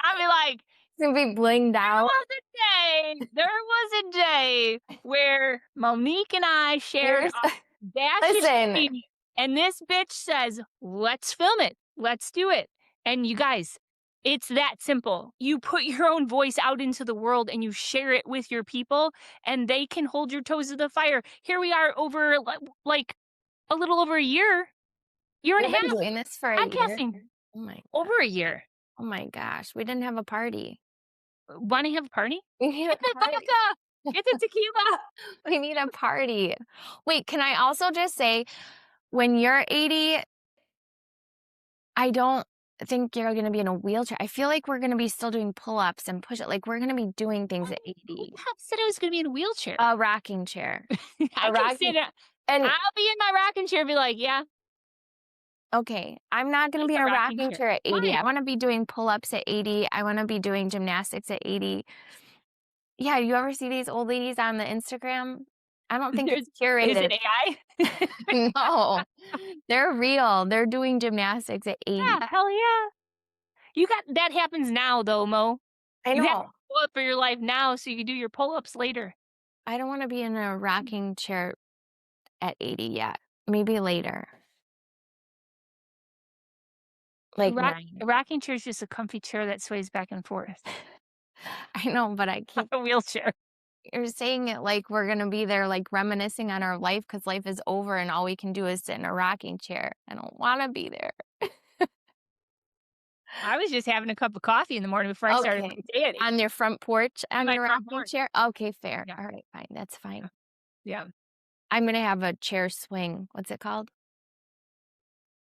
I'll be like, It's gonna be blinged out. there was a day where Monique and I shared Here's audacious listen, Jamie, and this bitch says, "Let's film it. Let's do it." And you guys, it's that simple. You put your own voice out into the world and you share it with your people, and they can hold your toes to the fire. Here we are over like a little over a year and a we've been half doing this for a year. podcasting. Oh my Over a year. oh my gosh, we didn't have a party. Wanna have a party? We need a Get the party. vodka! Get the tequila! We need a party. Wait, can I also just say, when you're 80, I don't think you're gonna be in a wheelchair. I feel like we're gonna be still doing pull-ups and push it like, we're gonna be doing things at Who 80. the hell said I was gonna be in a wheelchair? A rocking chair. I A can rocking sit in and I'll be in my rocking chair and be like, "Yeah, okay, I'm not gonna it's be in a a rocking rocking chair." chair at 80. Why? I wanna be doing pull-ups at 80. I wanna be doing gymnastics at 80. Yeah, you ever see these old ladies on the Instagram? I don't think There's it's Is it curated. AI? No, they're real. They're doing gymnastics at 80. Yeah, hell yeah. You got that happens now though, Mo. I You have to know. pull up for your life now so you can do your pull-ups later. I don't wanna be in a rocking chair at 80 yet. Maybe later, A like rock a 90. rocking chair is just a comfy chair that sways back and forth, I know, but I not keep a wheelchair. you're saying it like we're gonna be there, like, reminiscing on our life because life is over and all we can do is sit in a rocking chair. I don't wanna be there. I was just having a cup of coffee in the morning before I started Okay. my day at 8 On your front porch, on on my your front rocking porch. chair? Okay, fair. Yeah, Alright, fine, that's yeah, fine. yeah. I'm gonna have a chair swing. What's it called?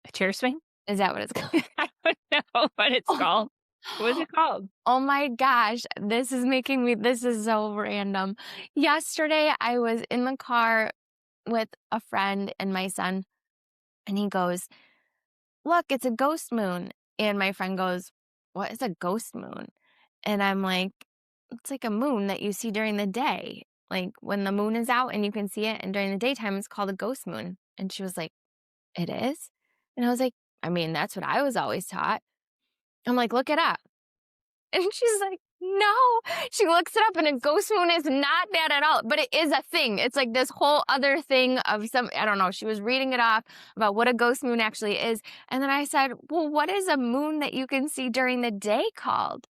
A chair swing? Is that what it's called? I don't know what it's called. What is it called? Oh my gosh, this is so random. Yesterday, I was in the car with a friend and my son, and he goes, "Look, it's a ghost moon." And my friend goes, "What is a ghost moon?" And I'm like, "It's like a moon that you see during the day. Like when the moon is out and you can see it, and during the daytime, it's called a ghost moon." And she was like, "It is?" And I was like, "I mean, that's what I was always taught." I'm like, "Look it up." And she's like, "No." She looks it up and a ghost moon is not that at all, but it is a thing. It's like this whole other thing of some, I don't know. She was reading it off about what a ghost moon actually is. And then I said, "Well, what is a moon that you can see during the day called?"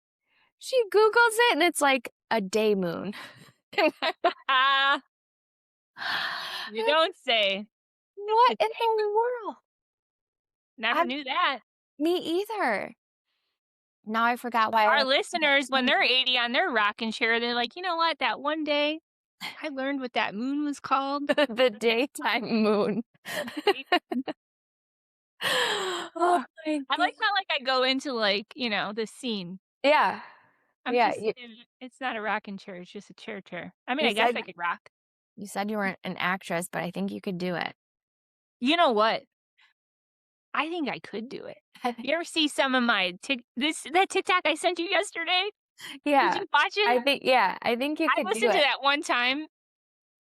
She Googles it and it's like a day moon. Ah, you don't say. What It's in the world? Never I knew that. Me either. Now I forgot why I Our was listeners, when they're 80 on their rocking chair, they're like, "You know what? That one day I learned what that moon was called." the daytime moon. Oh Oh, my I god. like how, like, I go into, like, the scene. Yeah. I'm Yeah, just it's not a rocking chair, it's just a chair. I mean, you I guess said I could rock. You said you weren't an actress, but I think you could do it. You know what? I think I could do it. You ever see some of my that TikTok I sent you yesterday? Did Yeah. you watch it? I think you I could do listened to it. that one time,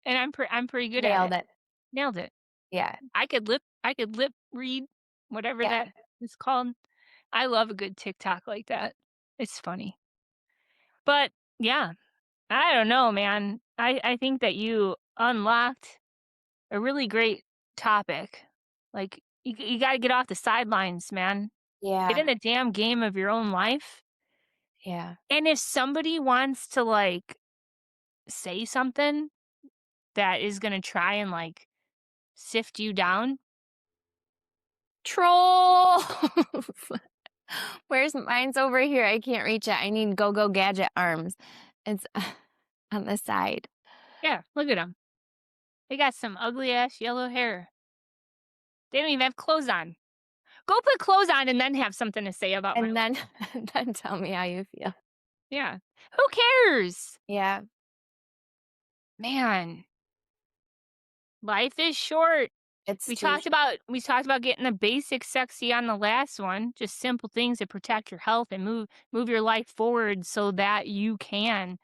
and I'm pretty good at Nailed it. it. Nailed it. Yeah. I could lip read, whatever Yeah. that is called. I love a good TikTok like that. It's funny. But, yeah, I don't know, man. I think that you unlocked a really great topic. Like, you gotta get off the sidelines, man. Get Yeah. in the damn game of your own life. Yeah. And if somebody wants to, like, say something that is gonna try and, like, sift you down, Trolls. Where's mine's over here? I can't reach it. I need go-go gadget arms. It's on the side. yeah, look at them. They got some ugly ass yellow hair. They don't even have clothes on. Go put clothes on and then have something to say about my And life. then then tell me how you feel. Yeah. Who cares? Yeah, Man, life is short. it's We too talked short. about we talked about getting the basics sexy on the last one, just simple things that protect your health and move your life forward so that you can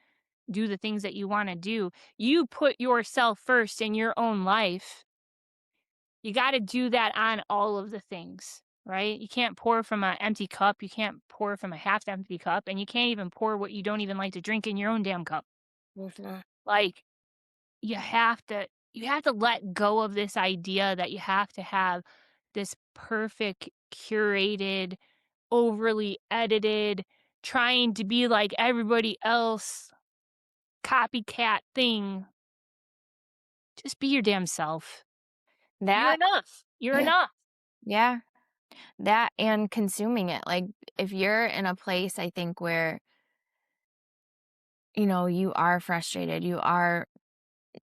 do the things that you want to do. You put yourself first in your own life. You got to do that on all of the things, right? You can't pour from an empty cup. You can't pour from a half empty cup, and you can't even pour what you don't even like to drink in your own damn cup. Mhm. Like you have to let go of this idea that you have to have this perfect curated, overly edited, trying to be like everybody else copycat thing. Just be your damn self. You're That enough. You're enough. yeah, that and consuming it. Like, if you're in a place, I think, where, you are frustrated, you are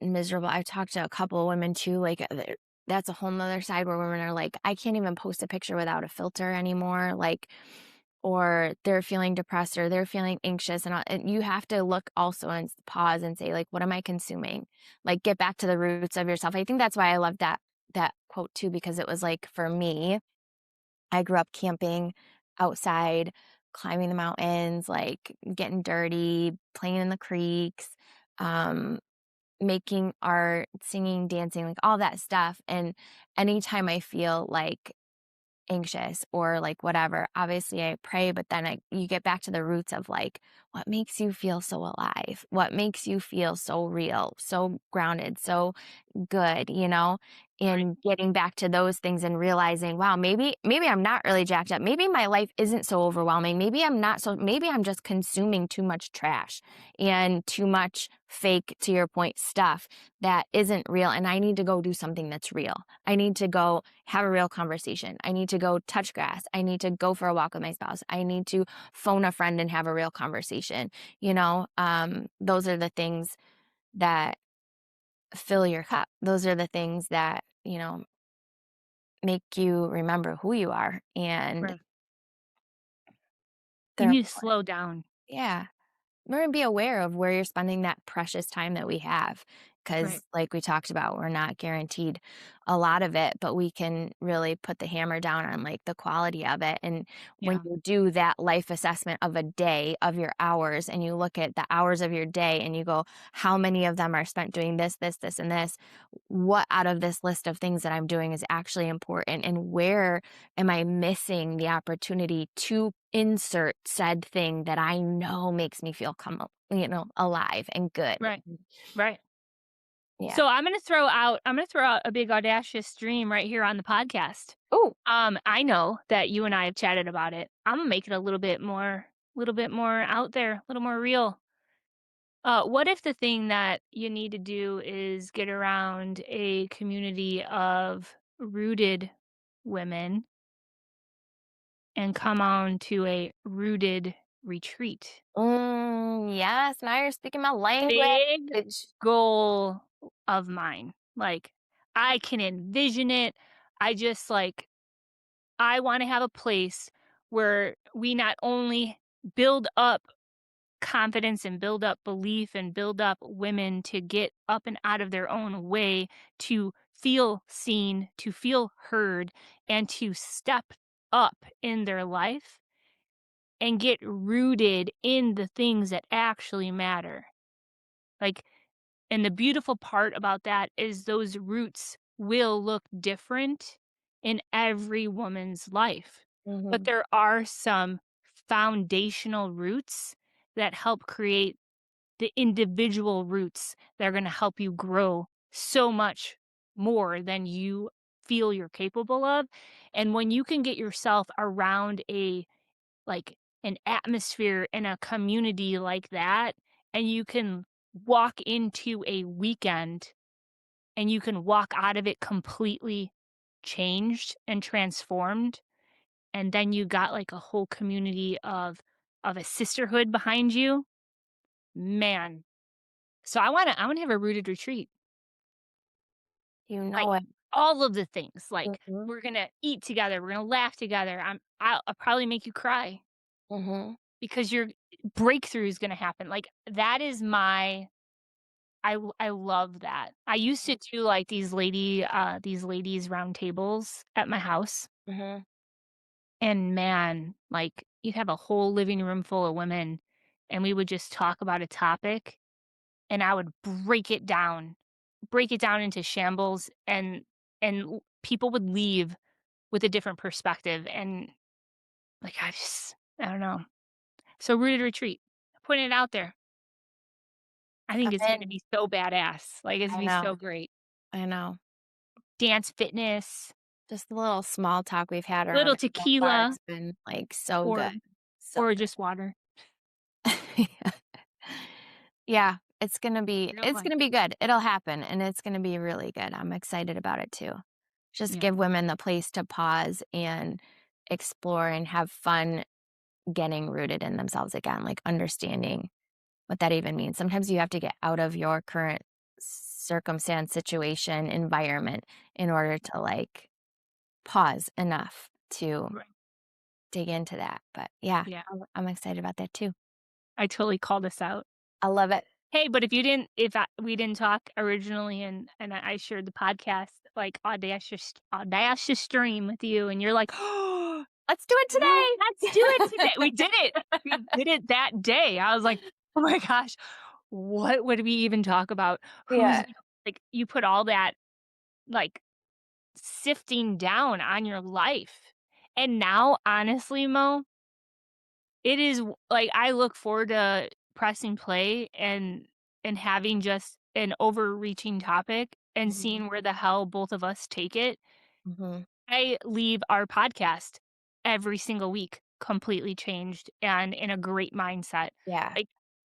miserable. I've talked to a couple of women too, like, that's a whole nother side where women are like, I can't even post a picture without a filter anymore. Like, or they're feeling depressed or they're feeling anxious, and you have to look also and pause and say, like, what am I consuming? Like, get back to the roots of yourself. I think that's why I love that quote too, because it was like, for me, I grew up camping outside, climbing the mountains, like getting dirty, playing in the creeks, um, making art, singing, dancing, like all that stuff. And anytime I feel like anxious or like whatever, obviously I pray, but then you get back to the roots of, like, what makes you feel so alive? What makes you feel so real, so grounded, so good, Right. and getting back to those things and realizing, wow, maybe I'm not really jacked up. Maybe my life isn't so overwhelming. Maybe I'm just consuming too much trash and too much fake, to your point, stuff that isn't real, and I need to go do something that's real. I need to go have a real conversation. I need to go touch grass. I need to go for a walk with my spouse. I need to phone a friend and have a real conversation. Those are the things that fill your cup. Those are the things that, make you remember who you are, and Right. You they're need to important. slow down. Yeah. We're gonna be aware of where you're spending that precious time that we have, Right. because, like we talked about, we're not guaranteed a lot of it, but we can really put the hammer down on, like, the quality of it. And when Yeah. you do that life assessment of a day, of your hours, and you look at the hours of your day and you go, how many of them are spent doing this, this, this, and this? What out of this list of things that I'm doing is actually important? And where am I missing the opportunity to insert said thing that I know makes me feel alive and good? Right. Right. Yeah. So I'm gonna throw out a big audacious dream right here on the podcast. Oh, I know that you and I have chatted about it. I'm gonna make it a little bit more out there, a little more real. What if the thing that you need to do is get around a community of rooted women and come on to a rooted retreat? yes. Now you're speaking my Big language. goal of mine. Like, I can envision it. I want to have a place where we not only build up confidence and build up belief and build up women to get up and out of their own way, to feel seen, to feel heard, and to step up in their life and get rooted in the things that actually matter. Like, and the beautiful part about that is those roots will look different in every woman's life. But Mhm. there are some foundational roots that help create the individual roots that are going to help you grow so much more than you feel you're capable of. And when you can get yourself around like an atmosphere in a community like that, and you can walk into a weekend and you can walk out of it completely changed and transformed, and then you got like a whole community of a sisterhood behind you, man. So I want to have a rooted retreat. You Like know it. all of the things. Like Mhm. we're going to eat together, we're going to laugh together. I'll probably make you cry Mhm. because your breakthrough is going to happen. Like that is my I love that. I used to do like these ladies round tables at my house, Mhm. and man, like you'd have a whole living room full of women and we would just talk about a topic and I would break it down into shambles, and people would leave with a different perspective, and like I don't know. So rooted retreat. Putting it out there. I think I'm it's gonna in. be so badass. Like it's I gonna be know. so great. I know. Dance fitness, Just the little small talk we've had around little it so far, tequila it's been, like, so good. or So just water. good. Yeah, Real it's life. gonna be good. It'll happen, and it's gonna be really good. I'm excited about it too. Just Yeah, give women the place to pause and explore and have fun getting rooted in themselves again, like, understanding what that even means. Sometimes you have to get out of your current circumstance, situation, environment in order to, like, pause enough to right. dig into that, but yeah, Yeah. I'm excited about that too. I totally called us out. I love it. Hey, but if we didn't talk originally and I shared the podcast, like, audacious stream with you, and you're like, "Oh, Let's do it let's do it today. today." We did it. We did it that day. I was like, "Oh my gosh, what would we even talk about? Who's" Yeah. like, you put all that, like, sifting down on your life. And now, honestly, Mo, it is like, I look forward to pressing play and having just an overreaching topic and Mhm, seeing where the hell both of us take it. mhm. I leave our podcast every single week completely changed and in a great mindset. Yeah, Like,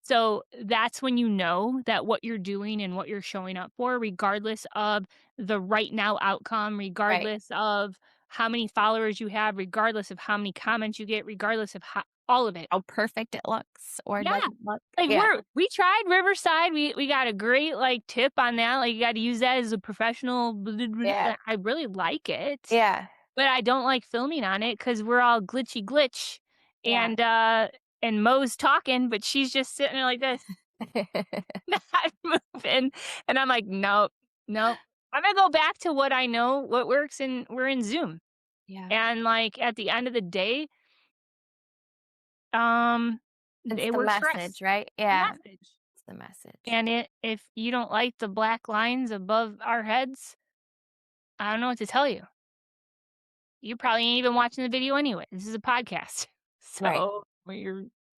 so that's when you know that what you're doing and what you're showing up for, regardless of the right now outcome, right. regardless of how many followers you have, regardless of how many comments you get, regardless of how, all of it. How perfect it looks or Yeah. doesn't look. Like Yeah, we tried Riverside. We got a great like tip on that. Like you got to use that as a professional. yeah, I really like it. yeah, But I don't like filming on it because 'cause we're all glitch, yeah. and Mo's talking, but she's just sitting there like this, not moving, and I'm like, "Nope, nope. I'm gonna go back to what I know, what works, and we're in Zoom." Yeah. And, like, at the end of the day, um, It's it the works for us. message, right? The Yeah, message. it's the message. And if you don't like the black lines above our heads, I don't know what to tell you. You probably ain't even watching the video anyway. This is a podcast. Right, So,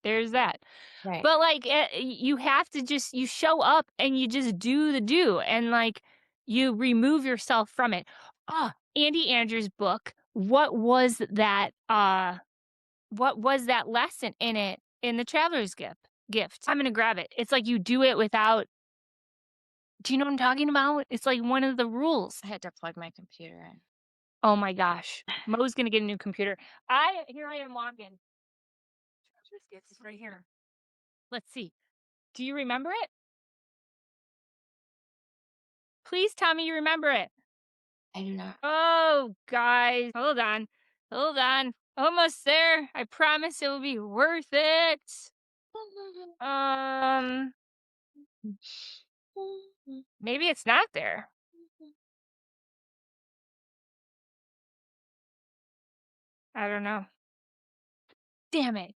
there's that. right. But, like, you have to just you show up and you just do the do, and, like, you remove yourself from it. Andy Andrews' book, what was that lesson in it in The Traveler's Gift? I'm gonna grab it. It's like you do it without do you know what I'm talking about? It's like one of the rules. I had to plug my computer in. Oh my gosh. Mo's gonna get a new computer. Here I am logging. Traveler's Gift is right here. Let's see. Do you remember it? Please tell me you remember it. I do not. Oh, guys, hold on. Hold on. Almost there. I promise it will be worth it. Um, maybe it's not there. I don't know. Damn it.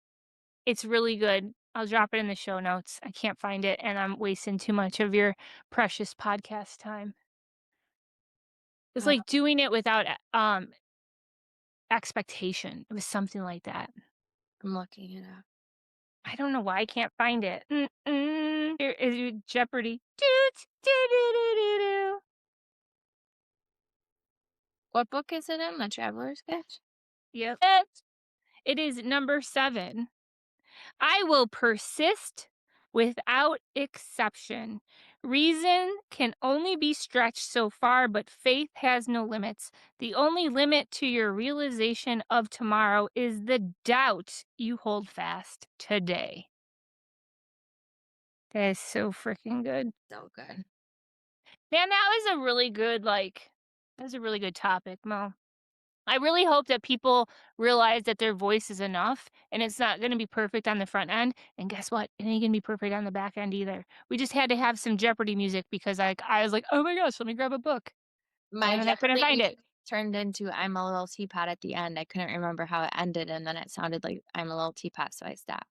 It's really good. I'll drop it in the show notes. I can't find it, and I'm wasting too much of your precious podcast time. It's Uh, like doing it without expectation. It was something like that. I'm looking it up. I don't know why I can't find it. Here is Jeopardy. Doot, doo, doo, doo, doo, doo. What book is it in? The Traveler's Sketch? Yep. It is number 7. I will persist without exception. Reason can only be stretched so far, but faith has no limits. The only limit to your realization of tomorrow is the doubt you hold fast today. That is so freaking good. So good. Man, that was a really good, that was a really good topic, Mo. I really hope that people realize that their voice is enough and it's not going to be perfect on the front end. And guess what? It ain't going to be perfect on the back end either. We just had to have some Jeopardy music because I was like, oh my gosh, let me grab a book. My And then I couldn't Jeopardy find it. music turned into I'm a little teapot at the end. I couldn't remember how it ended, and then it sounded like I'm a little teapot, so I stopped.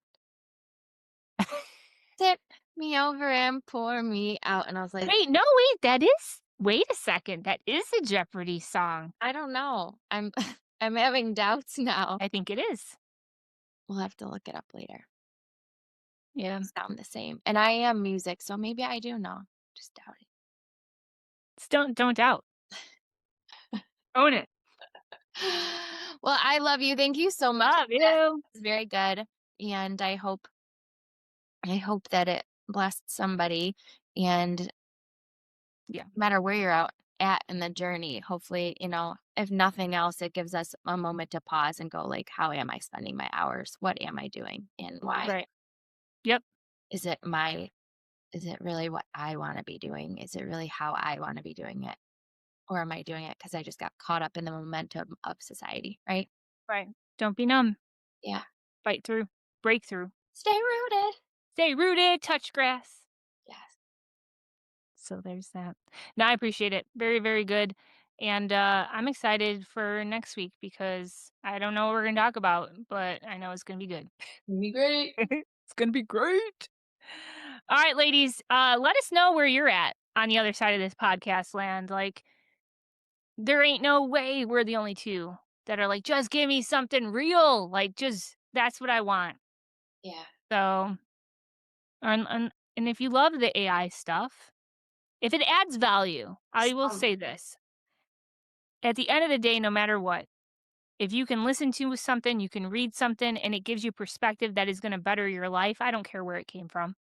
Tip me over and pour me out. And I was like, Wait, no, wait a second. That is a Jeopardy song. I don't know. I'm I'm having doubts now. I think it is. We'll have to look it up later. Yeah. Sound the same. And I am music, so maybe I do know. Just doubt it. Don't doubt. Own it. Well, I love you. Thank you so much. Love That you. was very good. And I hope that it blessed somebody. And Yeah. no matter where you're at in the journey, hopefully, if nothing else, it gives us a moment to pause and go like, how am I spending my hours? What am I doing? And why? Right. Yep. Is it really what I want to be doing? Is it really how I want to be doing it? Or am I doing it because I just got caught up in the momentum of society, right? Right. Don't be numb. Yeah. Fight through. Break through. Stay rooted. Stay rooted. Touch grass. Yes. So there's that. No, I appreciate it. Very, very good. And I'm excited for next week because I don't know what we're going to talk about, but I know it's going to be good. Be great. It's going to be great. All right, ladies, let us know where you're at on the other side of this podcast land. Like, there ain't no way we're the only two that are like, just give me something real. Like, that's what I want. Yeah. So, and if you love the AI stuff, if it adds value, I will Some. say this. At the end of the day, no matter what, if you can listen to something, you can read something, and it gives you perspective that is going to better your life, I don't care where it came from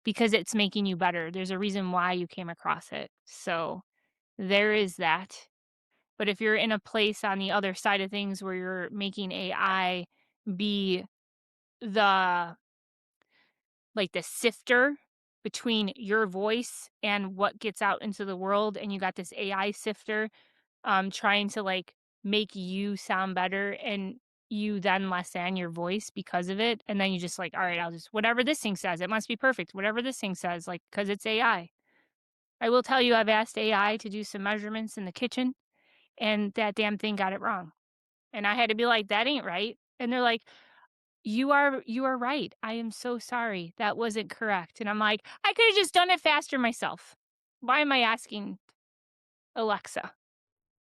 because it's making you better. There's a reason why you came across it. So there is that. But if you're in a place on the other side of things where you're making AI be the the sifter between your voice and what gets out into the world, and you got this AI sifter trying to make you sound better, and you then lessen your voice because of it, and then you just all right, I'll just whatever this thing says, it must be perfect, whatever this thing says, because it's AI. I will tell you, I've asked AI to do some measurements in the kitchen, and that damn thing got it wrong, and I had to be like, that ain't right, and they're like, you are right, I am so sorry, that wasn't correct, and I'm like, I could have just done it faster myself. Why am I asking Alexa?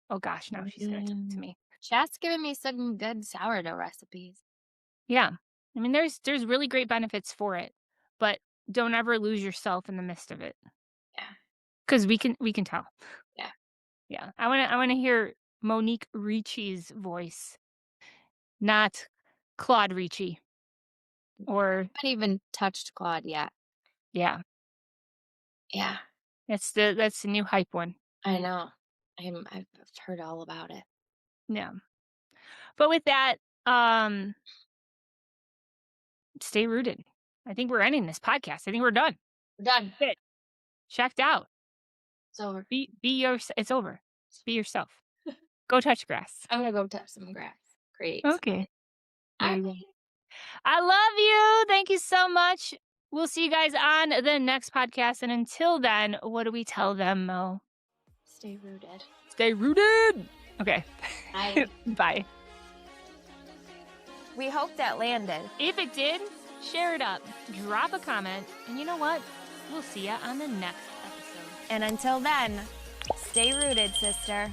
Oh gosh, now she's gonna talk to me. Chat's giving me some good sourdough recipes. Yeah. I mean, there's really great benefits for it, but don't ever lose yourself in the midst of it. Yeah. Because we can tell. Yeah. Yeah. I wanna hear Monique Ricci's voice, not Claude Ricci. Or I haven't even touched Claude yet. yeah, Yeah. that's the new hype one. I know. I've heard all about it. Yeah. But with that, um, stay rooted. I think we're ending this podcast. I think we're done. We're done. That's it. Checked out. It's over. Be your it's over. Be yourself. Go touch grass. I'm gonna go touch some grass. Great. Okay. All There you go. right. I love you. Thank you so much. We'll see you guys on the next podcast. And until then, what do we tell them, Mo? Stay rooted. Stay rooted. Okay. Bye. Bye. We hope that landed. If it did, share it up, drop a comment, and you know what? We'll see ya on the next episode. And until then, stay rooted, sister.